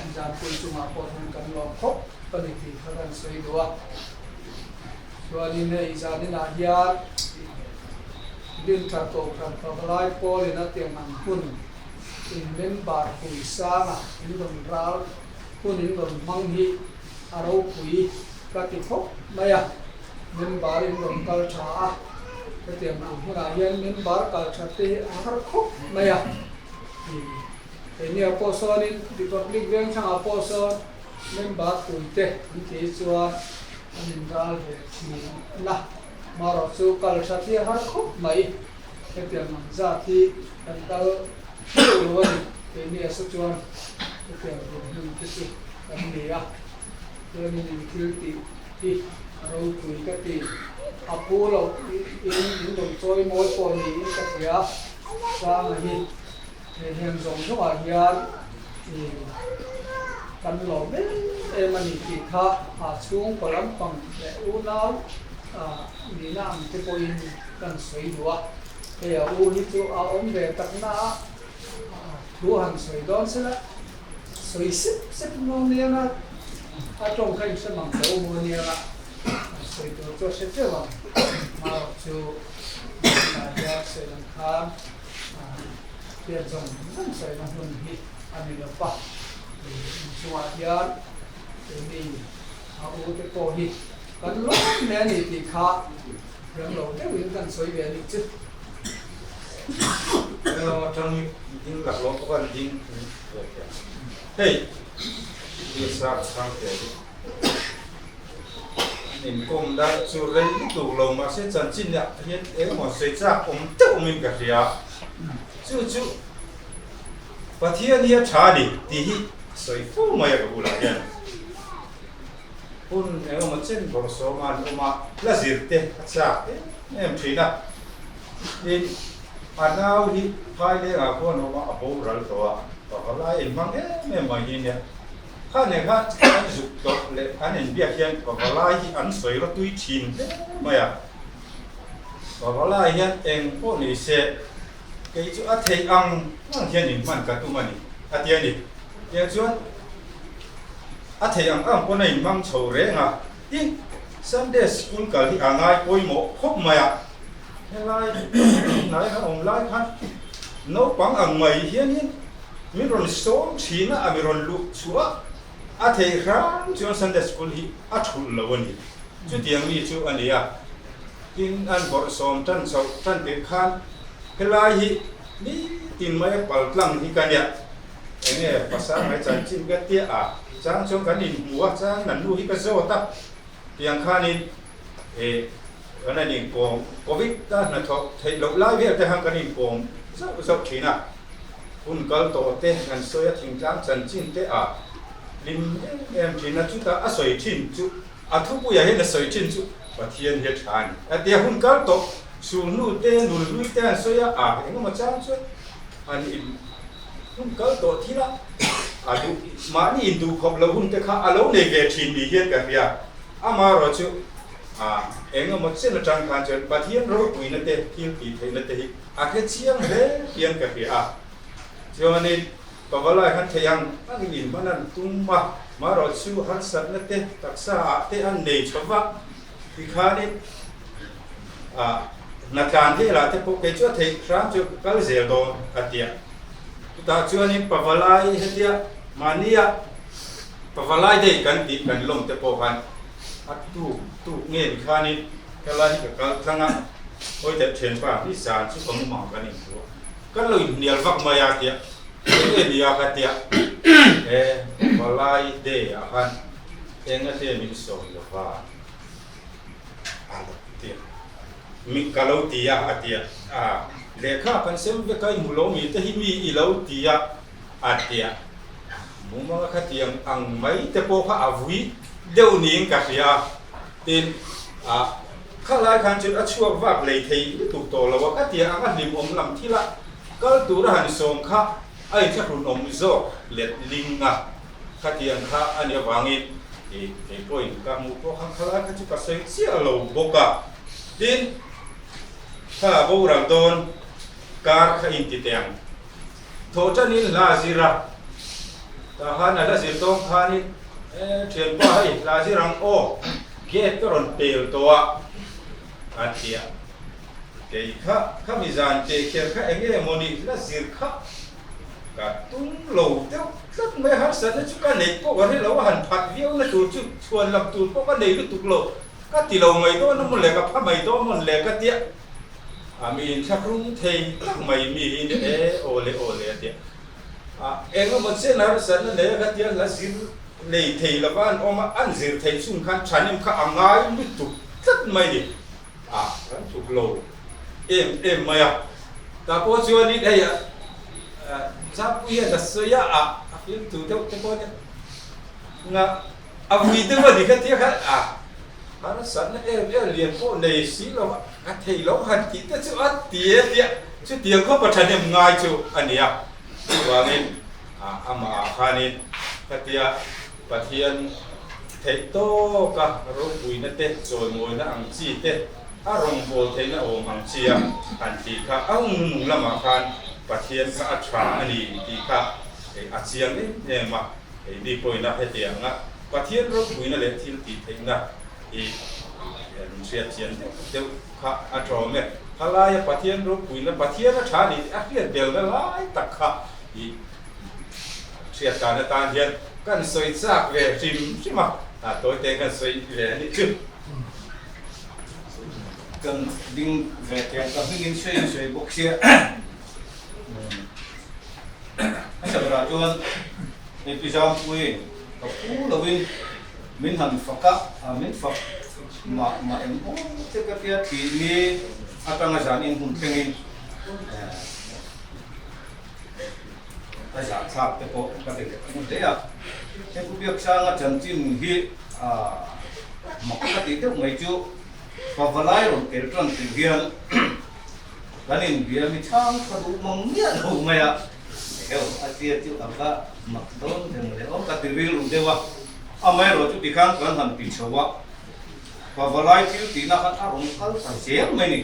exam pui chunga pot han kan lom khop pani ti khan sei doa chuan in nei exam na hian din tha to kan pabalai pol in ateng an hun in member pui sanga in ron ral hun in ron mang hi aro pui ka ti khop maya member in ron kal tha a ka tem an huna hian member kal tha te har khop maya enia poson in republic bank changa poson member pui te in ke chuan an ral ve na maro chu kal tha te har khop mai ka tem an za ti kan kal rồi cái này sẽ chọn cái kiểu mình cái gì cái này à rồi mình kêu thì rồi cuối cái thì Apollo in đồng chơi mỗi con thì cái gì à sang là gì thì hiện giống như vậy hiện thì cần lò bên em mình thì thà xuống có lắm bằng để u não đi làm cái point cần suy đua thì u như chỗ ông về tận na lu han soi don se la soi sip no ne na a trong khai se mang do mo ne la soi to cho se te wa ma chu na ya se lan khan pia jong san soi na hun hi ani lo pa chu a ya te ni a u te ko hi kan lo ne ni ti kha rang lo te win kan soi ve ni chu trong những lạc lối của anh chính hey đi sang sang thế mình cùng đã chịu lấy đủ lâu mà sẽ chân chính là hiện em mà sẽ ra ông mình cái gì à chú và thiên nhiên trả đi thì soi phu mà cái bula vậy pun em mà trên bờ sông mà là gì thế sao em thấy na đi anh nào thì phải để à con nó bố ra rồi à và lại mang em mà như này khác này khác anh giúp đỡ lại anh em biết hiện và lại thì anh soi nó tùy chín mà à và lại hiện em con này sẽ cái chỗ anh thấy ăn hiện thì mình cả tụi mình tiền đi อย่างชวนอาเทียงอ้างคนในมังโฉเรงอ่ะยิ่ง Sunday School กับที่อ่างไงปอยหมกครบมาอ่ะไล่ไหนครับผมไล่พันนกปังอ่างใหม่เฮียนี่มีรอนโซ่ชีน่ะมีรอนลุชัวอาเทียงชวน Sunday School ที่อาทุลละวันนี้จุดยังมีจุดอันนี้อ่ะกินอันบอสอมท่านสาวท่านเป็นข้านไล่นี่ตินไม่ปัลลังที่กันเนี่ยไอ้เนี่ยภาษาไม่จันจิมกันเตี้ยอ่ะจางชงกันนี่หัวจางนั่นดูฮิกโซตับเตียงข้านี่อันนั้นนี่ปงโควิดนั่นนะทว่าเราไล่เวียดแต่หังกันนี่ปงสักทีน่ะคุณก็โตเต้กันสวยทิ้งจางจันจิมเตี้ยอ่ะลิมทีน่ะจุดอ่ะสวยทิ้งจุอ่ะทุกผู้ใหญ่เห็นสวยทิ้งจุว่าเทียนเฮ็ดทานเดี๋ยวคุณก็โตสูนูเต้นูลุยเต้สวยอ่ะเห็นมั้ยจางสวยอันนี้คุณก็โตที่ละอาดูมานี่ดูขบเราหุ่นแต่ข้าอารมณ์ในเวทีนี้เห็นกันเพียอามาเราจูเองก็มันเส้นจังการเจอปะเทียนรู้ปุยนั่นเองที่ตีเทนั่นเองอาแค่เชียงเร่เพียงกันเพียเจ้ามันนี่ปะวะลายขันเทียงอันนี้มันนั่นตุ้มมาเราจูหันสัตว์นั่นเองตักษาเตอันเนยชวะที่ข้านี่นักการที่เราที่พวกเกจ้าเทครั้งจูกัลเซลโดนอัดเดียตาจวนนี้ปะวะลายเฮียมานี่อะปะวะลายได้กันติกันลงแต่พอกันอัดตู้เงี้ยข้านี่ก็ลายกับกันทั้งนั้นโอ้ยแต่เทียนป่าที่สารชุบของหมอกันอีกตัวก็เลยเนียลวักมายาเตียเนียกันเตียปะลายได้อะกันเองก็เทียนมีส่วนละว่าเตียมีกะเลาเตียอะเตียเลขากันเซมเวกายมุโลมีแต่ที่มีอีเลาเตียอะเตียมุมว่าขัดยังอังไม่แต่พอข้าอาวุธเดี๋ยวนี้กับเสียตินข้าหลายครั้งจนอัชววักเลยที่ถูกตัวเราว่าขัดยังอันริมอมลำที่ละก็ตัวหันส่งข้าไอ้เจ้าคุณอมโซเล็ดลิงขัดยังข้าอันนี้วางอินที่ป่วยกับมุกข้างข้าหลายขัดจุกเสียเสียเราบกะตินข้าบูรังโดนการข้าอินติเตียงโทจันินลาซิระแต่ฮานาลาซิตงฮานิเทียนป้ายลาซิรังโอเกตก็รอนเปลตัวอาเทียเกยข้ามิจานเจเคียร์ข้าเองเอโมนีลาซิร์ข้ากัดตุ้งโหลเดียวสักไม่หันสันจุกันไหนพวกเราเราหันผัดเดียวนะตัวจุชวนลำตัวพวกกันไหนรู้ตุกโลก็ตีเราไม่ตัวนั่นมันเล็กกับผ้าไม่ตัวมันเล็กก็เตี้ยมีนชักรุ่งเทยตั้งไม่มีเนี่ยโอเลเตี้ยเองก็มันเส้นหาสันนั่นเลยก็เตี้ยละสิเลยเทยละบ้านออกมาอันสิเทยสุ่มขันฉันยังข้าอ่างง่ายไม่ตุกสักไม่ดิกันตุกโลไม่แต่พอชวนนี่ได้จับวิ่งจะสวยฟิลตัวเท่าคนเนี่ยงั้นวิ่งตัวนี้ก็เตี้ยกันฮาร์สันเรียนพวกในสีเราก็เทเราหันที่จะช่วยเตี้ยช่วยเตี้ยเขาประชันยังง่ายจู่อันนี้ว่างี้อามาฮานิก็เตี้ยประเทียนเทโต้ก็รู้ปุยนั่นเต้โจยมวยนั่นอังจีเต้อารมณ์โบเทนโอมังจีอันที่ข้าเอาหนุ่มละมาคันประเทียนข้าอัตราอันนี้ที่ข้าอาเซียนเนี่ยมาดีปุยนั่นเตี้ยงั้นประเทียนรู้ปุยนั่นเลยที่ตีเทงนะเสียเดี๋ยวข้าอัตราเนี่ยข้าไล่ประเทียนรู้ปุยนั่นประเทียนน่ะชาดีเรียนเดียวกันไล่ตักข้าเสียการตาเทียนกันสวยสักเวทีใช่ไหมตัวเต็งกันสวยเวนี่จุดกันดิ้งเวทีกันไม่กินสวยบุกเสียให้สำหรับจวนในปีจอมปุยกับผู้เรามินหันฝักมินฝักมาเอ็มโอ้เจ้าเตี้ยทีนี้อาตังอาจารย์อินหุ่นเพลงอาจารย์ทราบแต่พอก็เป็นคนเดียวเช่นผู้เบียกช่างอาจารย์จิมฮีมักกะติเดียวไม่จู่พอวันไล่ลงเกลือตรันติเบียนกันอินเบียมีช่างกระดูกมังเงี้ยดูไหมอาเซียจู่อับก็มักโดนเดี๋ยวเดี๋ยวก็ติวิลเดียวไม่รู้จู่ที่ข้างกันหันปีชวะพอวันไล่จู่ที่นักอารมณ์เขาเสียไม่นี่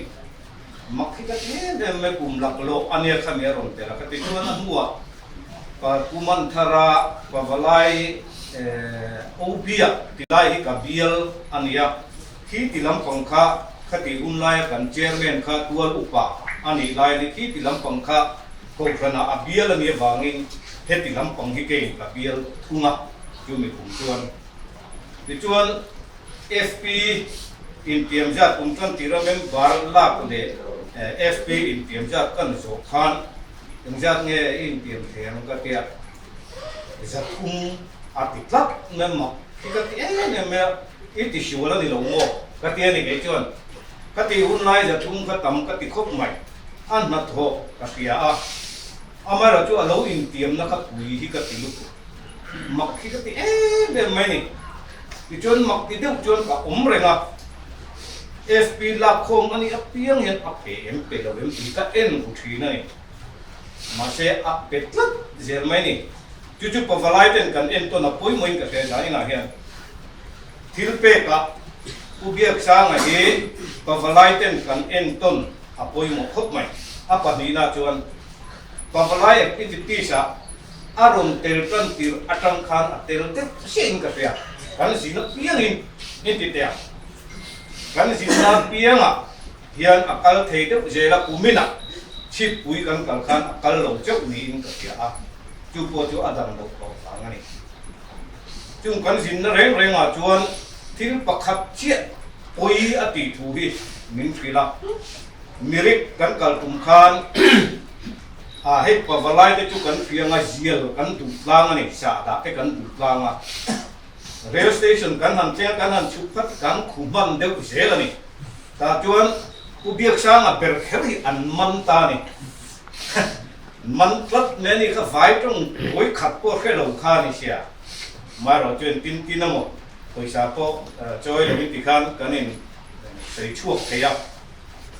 มักที่ก็เดี๋ยวไม่กลุ่มหลักโลอันนี้ขมิ้นรองเตะแล้วก็ติดตัวนั่นหัว kuman thara pavalai obia tilai ka bial ania khi tilam pangkha khati unlai kan chairman kha tual upa ani lai ni khi tilam pangkha ko khana abial ani wangin he tilam pang hi ke ka bial thunga chumi kum chuan ti chuan FP in tiam jat umtan tiramem bar la ko de FP in tiam jat kan so khan jat nge in tiam theng ka tia jat atitlak memma kita ne me iti shula ni lo mo ka tia ni ke chuan ka ti unlai ja thum ka tam ka ti khop mai an na tho ka tia a amara chu alo in tiam na ka pui hi ka ti lu mak hi ka ti be mai ni ti chuan mak ti deu chuan ka renga FP la khom ani apiang hen apem pe lo em ti ka en ku thina ni ma se apetlat Germany chuchu pavalai ten kan en to na poi moin ka se dai na hian thilpe ka ubiak sa nga hi pavalai ten kan en ton apoi mo khop mai apani na chuan pavalai activity sa aron tel kan tir atang khan atel te sin ka ya kan sin piang in ti te kan sin na piang a hian akal thei te jela kumina chip pui kan kal khan akal lo chok ni in ka ya a chu po chu adam lo ko angani chung kan sin na reng a chuan thil pakhat chiat poi ati thu hi min phila mirik kan kal tum khan a he pavalai te chu kan fianga zial kan du tlang ani sa da ke kan du tlang a rail station kan han che kan han chu khat kan khuman deu zel ani ta chuan ubiak sang a per kheri an man ta ni man tlat ne ni kha vai trong oi khat po khe lo kha ni sia ma ro chen tin tin mo poisa po choi le ti khan kanin sei chuak ke ya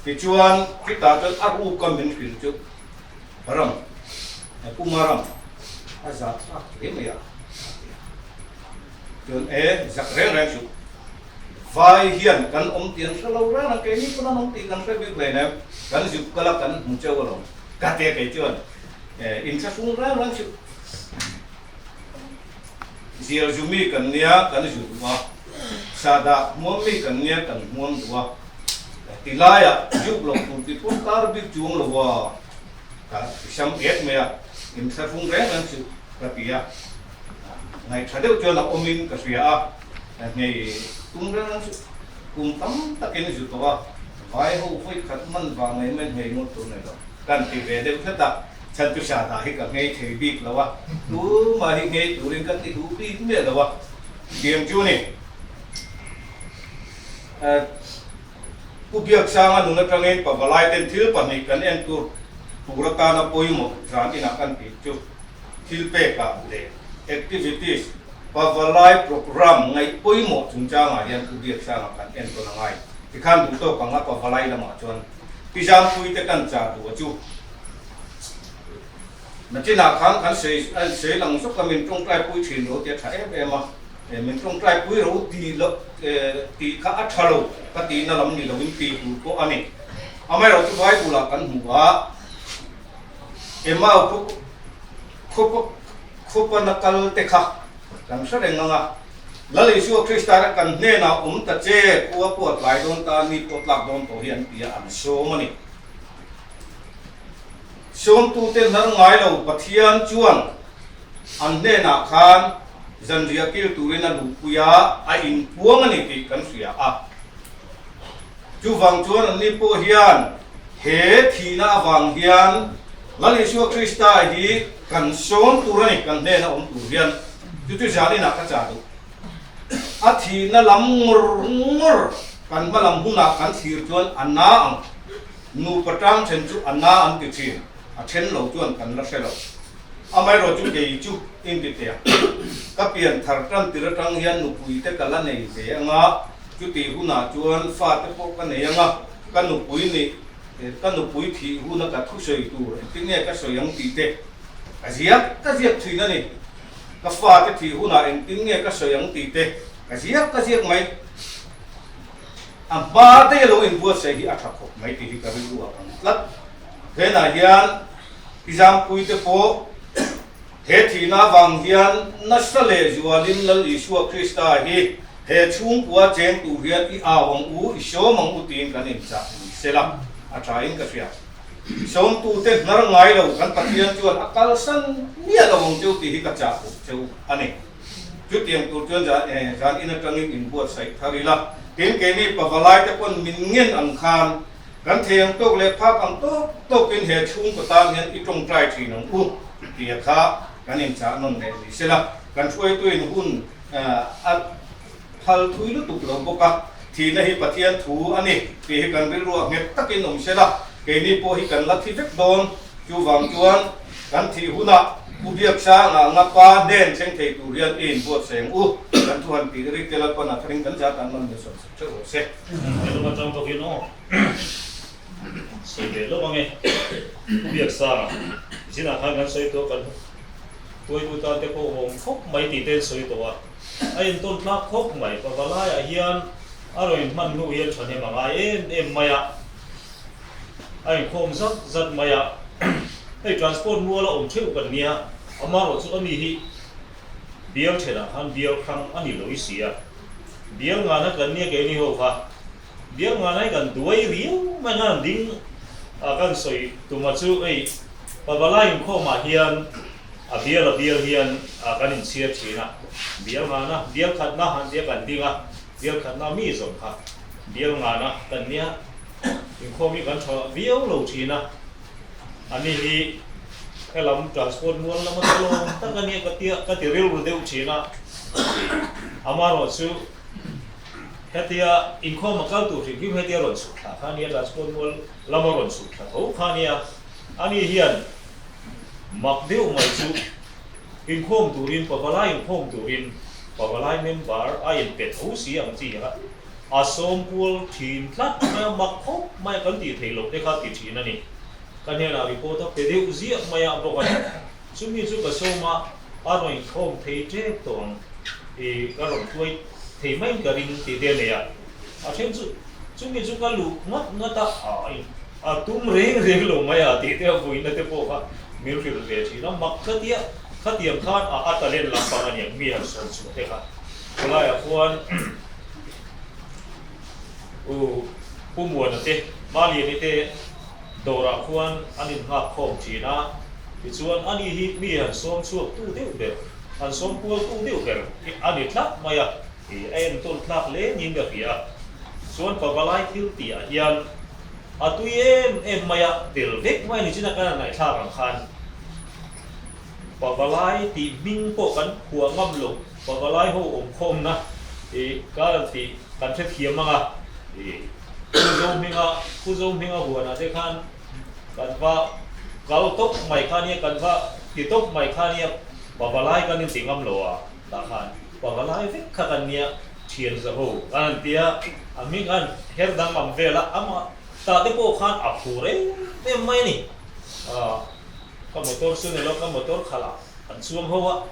ti chuan ki ta chuan a ru kan min phil chu ram kumaram azat a ke me ya chuan zak reng chu vai hian kan tiền sa lo ra na ke ni ko na ti kan pe bi le na kan ju kala kan mu cheu lo ka te ke chuan in sa sung ra chu zial jumi kan nia kan ju wa sada muam mi kan nia kan muam wa tilaya ju lo ti pun tar bi chung lo wa ka sam et me ya in sa sung ra chu ka tia ngai thadeu chuan la omin ka sia a nei tung ra cùng tắm tất cả những sự đó phải hô phơi khát man vàng này men ngày một tuần này đó cần thì về đều thất tập chân tu xả đại cả ngày thể bị là wa tú mà hiện ngày tú lên cần thì tú đi cũng biết là wa điểm chú này việc sang anh nung trong ngày bảo lại tên thiếu bản này cần em tu tu ra ta nó bôi một rằng thì nó cần bị chú thiếu bể cả để activities pavalai program ngai poi mo chungcha nga hian tu biak sa nga kan en to na ngai ti khan du to panga pavalai lama chuan pijam pui te kan cha du chu na china kan sei lang sok ka min trong trai pui thin ro te tha em ma min trong trai pui ro ti lo ti kha a thalo ka ti na lam ni lo win pi hu ko ani amai ro chu vai bu la kan hu wa ema ko na kal te kha làm sao để ngang à, lấy lý do Christa cần nên nào ta che của bột lại đón ta ni bột lạc đón tổ hiện bia ăn số mà nè, số tu tên nó ngay đầu bát thiên chuan, ăn nên nào khan, dân địa kêu tu nên là đủ kuya, ai in buông anh thì cần suy à, chú vàng chuan ni po hiền, he thì na vàng hiền, lấy lý do Christa thì cần số tu này cần nên là tu hiền tu jani nak kaca tu, athi na lam ngur kan malam huna kan thir chuan anna ang nu patang chen chu anna an ti thin a chen lo chuan kan la se lo amai ro chu ke chu in ti te ka pian thar tram tir tang hian nu pui te kala nei te anga chu ti huna chuan fa te po ka nei anga kan nu pui ni kan nu pui thi huna ka thu soi tu ti ne ka soyang ti te azia ka ziak thina ni ka fa te thi huna en tin nge ka soyang ti te ka ziak mai am ba te lo in bua se hi athak khop mai ti hi ka ru a lat he na hian exam pui te po he thi na wang hian na sale zualin lal Isua Krista hi he chung kwa cheng tu hian I awang u iso mang u tin kan in cha sela a thain ka sia som tu te nar ngai lo kan pathian chuan akal san nia lo mong chu ti hi ka cha chu ani chu tiang tu chuan jan in atangin in buat sai tharila tin ke ni pavalai te pon min ngien ang khan kan thiang tok le phak ang tok kin he chung ko tan hian I tong trai thi nong u ti kha kan in cha non le ni sela kan chuai tu in hun a phal thui lu tuk lo boka thi na hi pathian thu ani ti hi kan ri ruak nget takin om sela ke ni po hi kan la thi vek don chu wang chuan kan thi huna ubiak sa nga pa den cheng thei tu rian in buat seng u kan thu han pi ri tel pa na thring kan ja tan man de so se Itu macam tu kino. Sebe lo bange. Biak sa. Sina kan soi to kan. Tuai tu ta te ko hom khop mai ti ten soi to a. Ai ton thak khop mai pa wala ya hian aroi man nu hian chane ma em maya. Ai khom zat maya. Ai transport mua la om cheu kan nia. Amaro chu ami hi. Biak thela han biak khang ani loi sia. Biak ngana kan nia ke ni ho kha. Biak ngana kan duai riu ma ngan ding kan soi tu ma chu ai pa wala in kho ma hian a biak hian kan in sia thina. Biak ngana biak khat na han dia kan dinga. Biak khat na mi zom kha. Biak ngana kan nia in kho mi kan tho biak lo thina. Ani hi kalam transport mual lama talo takania katia rel rodeu china amaro chu katia inko makal tu ri hetia ron su khania transport mual lama ron su tho khania ani hian makdeu mai chu inkom turin papalai inkom turin papalai member ain pet ho siang chi ha asom pul thin tlat ma makhop mai kan ti theilo te kha ti thina ni kan hena report pe deu zia maya bokan sumi chu ka soma aroi khom thei tre tong e karon tuai thei mai ka ring ti de ne ya a them chu sumi chu ka lu ngata a tum reng lo maya ti te vui na te po ka mil fil ve chi na makkatia khatiam khan a atalen la pa ani mi ha son chu te ka kala ya khuan o pumuan te mali ni te Dora khuan anin ha khom china ti chuan ani hi mi han som chuak tu deuh ber an som pual tu deuh ber ani thlak maya e en ton thlak le ning ga pia chuan pabalai thil ti a hian atui em maya tel vek mai ni china kana nai thla ram khan pabalai ti ming po kan khuwa ngam lo pabalai ho om khom na e karan ti kan the thiamanga e kuzom minga huana te khan kan va kal tok mai khania kan va ti tok mai khania babalai kan in tingam loa ta khan babalai vek khan nia thian za ho kan tia ami kan her dang mam vela ama ta te po khan a phure te mai ni ka motor su ne lo ka motor khala an chuam hoa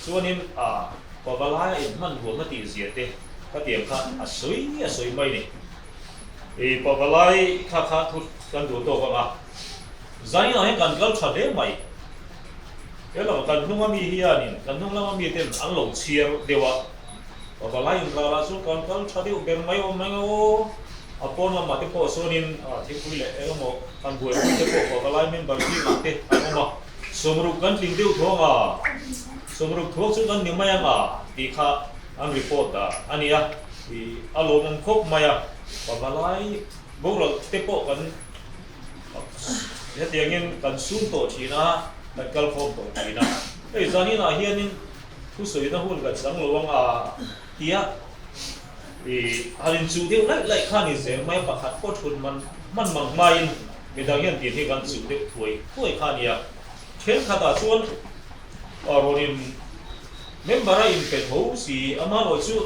chuanin babalai in man hu ma ti zia te ka tiam khan a soi mai ni e pavalai kha thu kan do to ka zai na he kan kal thade mai ela kan hnunga mi hianin kan hnunga mi ten an lo chiar dewa pavalai la su kan kal thade ber mai o apon la mate po sonin thikui le emo kan buai te po pavalai men bar ki mate amo somru kan ting deu thonga somru thok chu kan nimaya nga ti kha an report da ania i alom khop maya pabalai boro tepo kan ya tiangin kan sun to china kan kal khom to china ei zani na hianin khu soi na hul kan sang lowang tia harin chu deu lai khani se mai pakhat ko thun man mang main midang hian ti hi kan chu deu thuai khania then khata chuan ronin membera in pet ho si amaro chu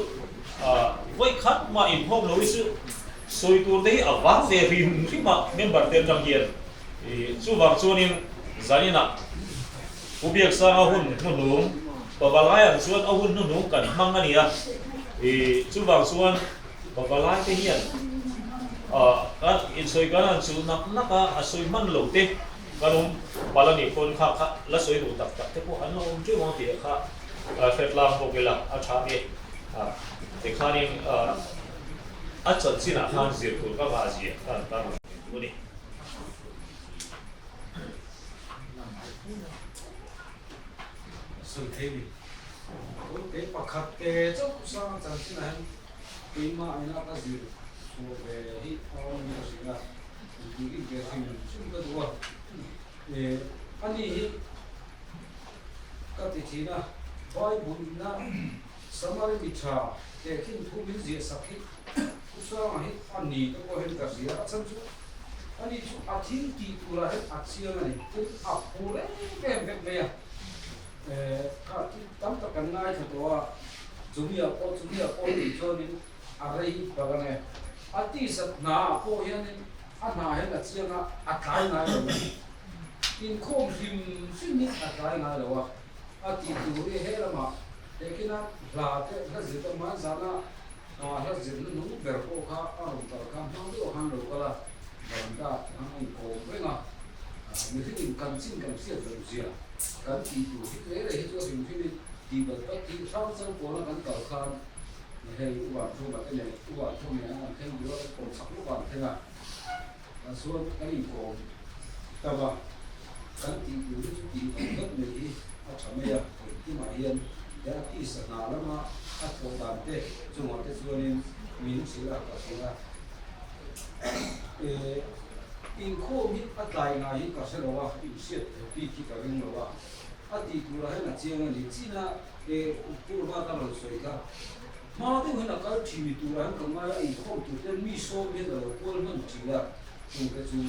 voi khat ma in hom lo chu soi tur dei awang ve rim rima member ten jang hian chu wang chuanin zanina ubiak sa hun hunum babalai an chuan ahun hunum kan mang ania chu wang chuan babalai te hian kan in soi kan an chu nak naka a soi man lo te กันบาลานีคนข้าละสวยดูตักตักที่พวกอันนู้นช่วยมองตีข้าเฟดลามโปรเกล่าอาชาเอแต่ข้านี่อาจารย์สินะข้าเสียตัวก็มาเสียตามตัวนี้ สุดที่โอเคปักขัดเกจก็สร้างจังสินะปีมาอันนั้นก็สิโอ้เบฮิเอามีก็สินะดีที่เกิดขึ้นซึ่งก็ตัวอันนี้ก็ติดที่นะไว้บุญนะสมัยมิชาเกิดขึ้นทุกมิจิสักที่ผู้สร้างให้อันนี้ก็เห็นก็เสียฉันชั่วอันนี้อาทิตย์ที่ตัวเราเห็นอาเซียนนี่เป็นอับปูเลยแบบเนี่ยข้าที่ตั้งแต่กันง่ายคือตัวจุมีอะโอนี่ชนินอะไรแบบนั้นอาทิตย์สัตว์นาโอเห็นนี่อันนาเห็นอาเซียนนะอัดไหลง่ายเลยอินโคมริมสิ่งนี้อัดไหลง่ายเลยว่าอาทิตย์ดูเห็นละมาแต่กินนะลาเต้ถ้าจิตมันจานะถ้าจิตนั้นนู้เบอร์โอข้าอารมณ์ต่อคำทั้งที่หันดูก็ละมันก็ทั้งอินโคมไม่นะมีที่อินกันสิ่งกันเสียเป็นเสียกันที่อยู่ที่เรื่องที่ตัวสิ่งที่ดีแบบที่สร้างสรรค์ผลกันต่อการให้อุบัติเหตุเนี่ยอุบัติเหตุเนี่ยให้เยอะคนสักอุบัติเหตุส่วนกันอีกคนแต่ว่ากันที่อยู่ที่ดีแบบนี้อาจจะไม่อยากที่มาเรียนแต่ที่สถานะมาอาจจะการเตะจังหวะที่ส่วนนี้มีสิ่งอะไรก็สิ่งอะไรอินโคมิอัตไลงาฮิกัสโลวะอิเสียปีกิกาวิงโลวะอาทิตย์ตัวให้นักเชียงนี่จีน่าอุปมาตลอดสวยกันมาที่หัวนักการทีวีตัวให้กำลังอินโคตัวเต็มมีโซเมียตัวคนมันจีละตัวก็จู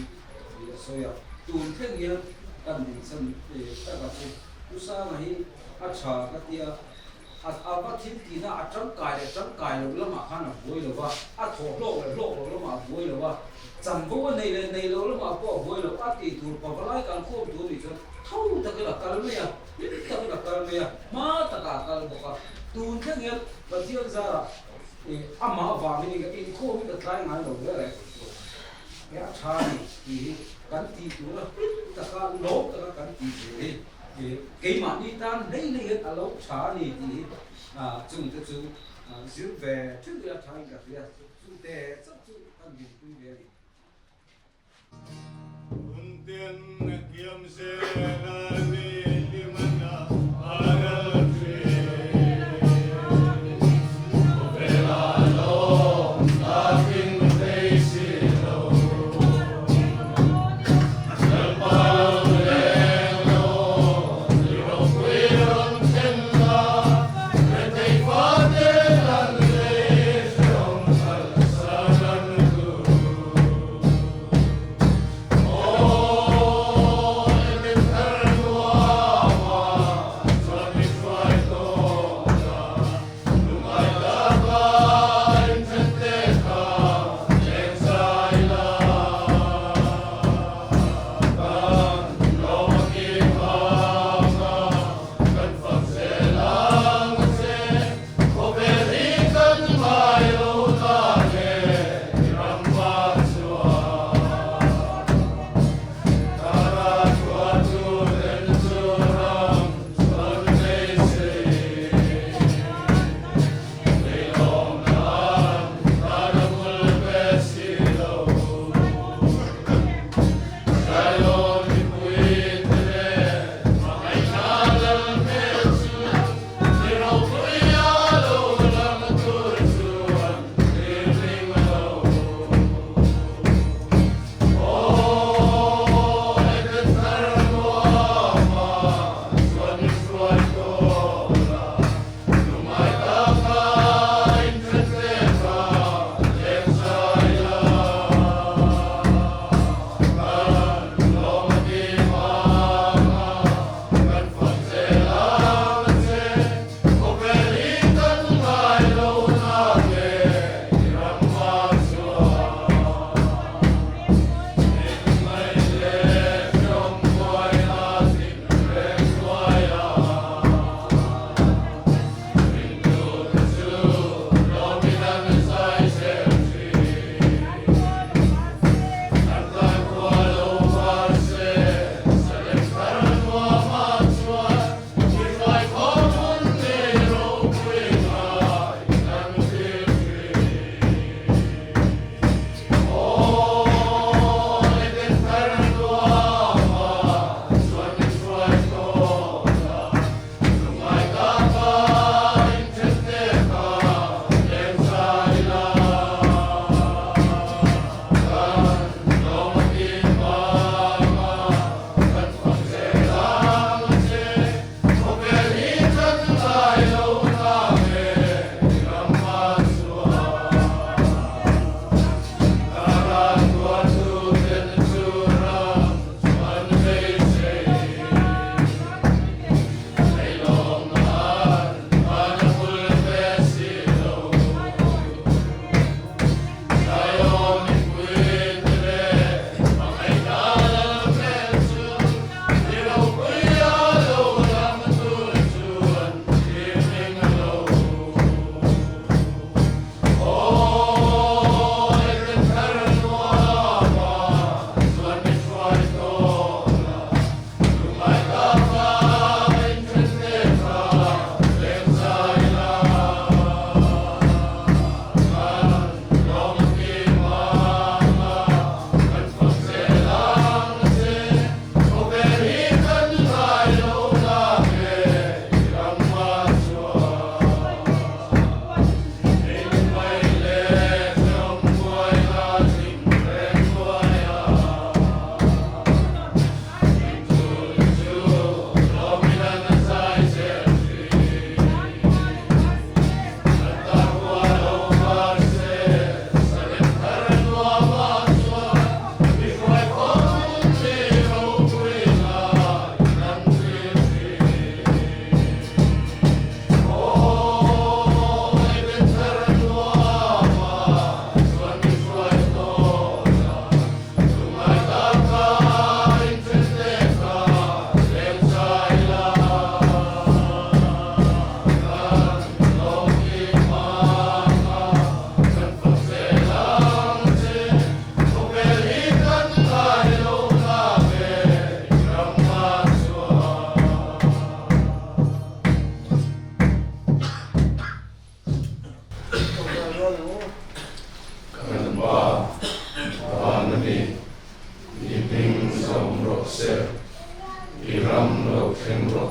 สวยตัวเท่งยังกันดิสันแต่ก็คืออุตส่าห์ให้อาชาก็ที่อาบัติที่น่าจังกายเราละมาขันบวยเลยว่าถอดโลกละมาบวยเลยว่าจำพวกในเราละมาพวกบวยเลยอาทิตย์ตัวปะไล่การควบตัวนี่จนเท่าตะกี้ละกันไม่อะนี่ตะกี้ละกันไม่อะมาตะกากันบอกว่าตัวแค่เนี้ยบัดเดียวจะอามาฟามินี่ก็อินโคมิก็ทายงานเราเลยเนี่ยชาที่กันที่ตัวละตะการโลกตะกันที่เลยcái mà đi tan đây này hết alo xả này thì chúng ta chúng giữ về trước là thay cả việc chúng ta rất chú tâm điểm quý về Oh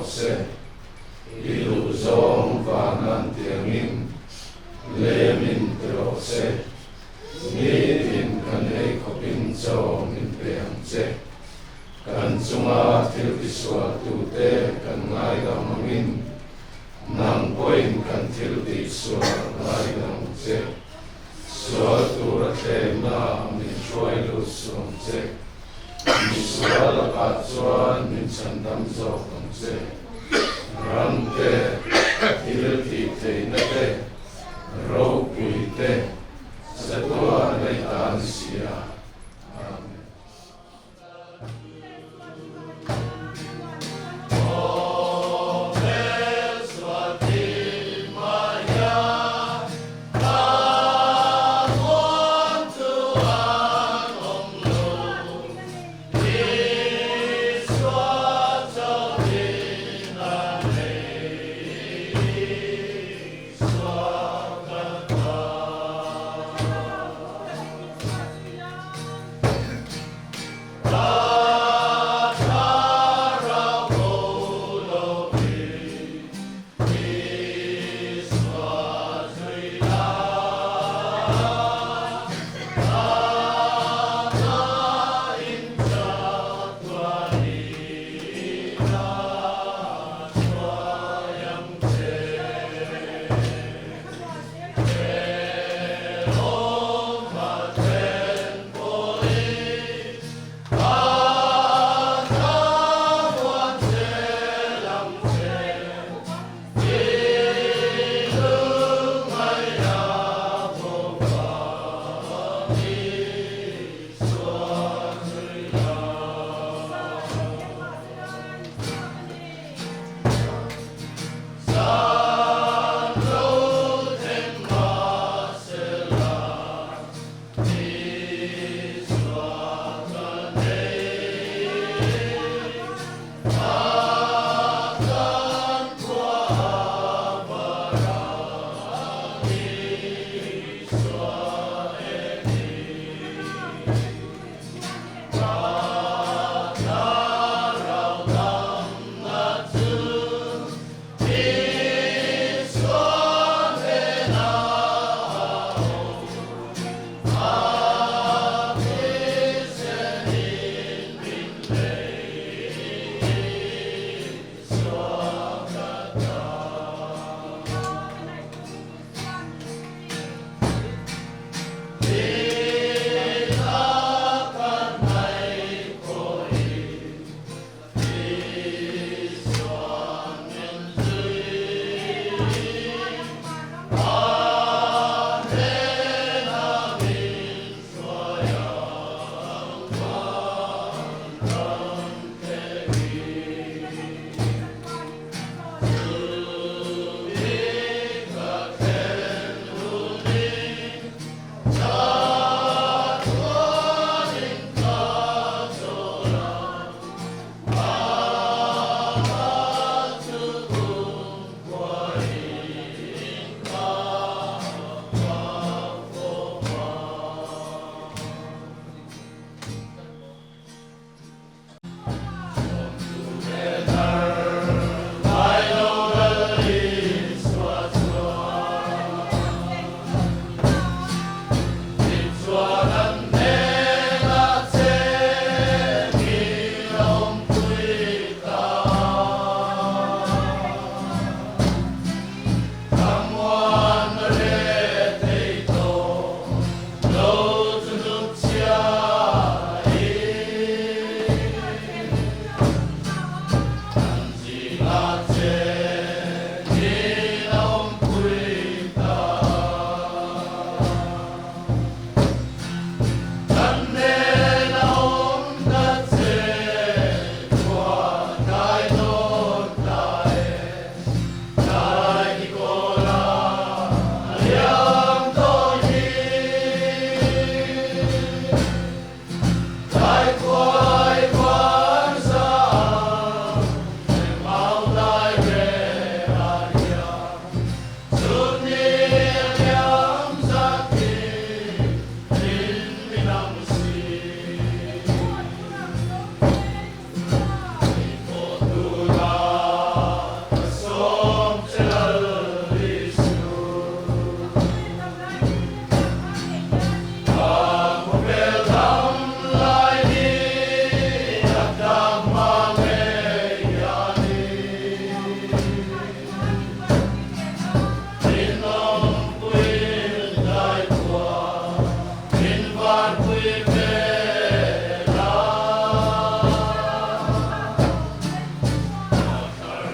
se ilu zong và nan tiếng in lê min tro se mi in kan ei khopin cho min peang che kan chunga thil iswa tu te kan ngai da mangin nang poin kan thil ti swa ngai dang che swa tu ra te na min choi lu sum che mi swa la ka chuan min chan dam zo kan che ram te thil ti te na te ro pui te sa tua nei tan sia amen.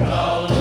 Mau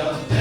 Yang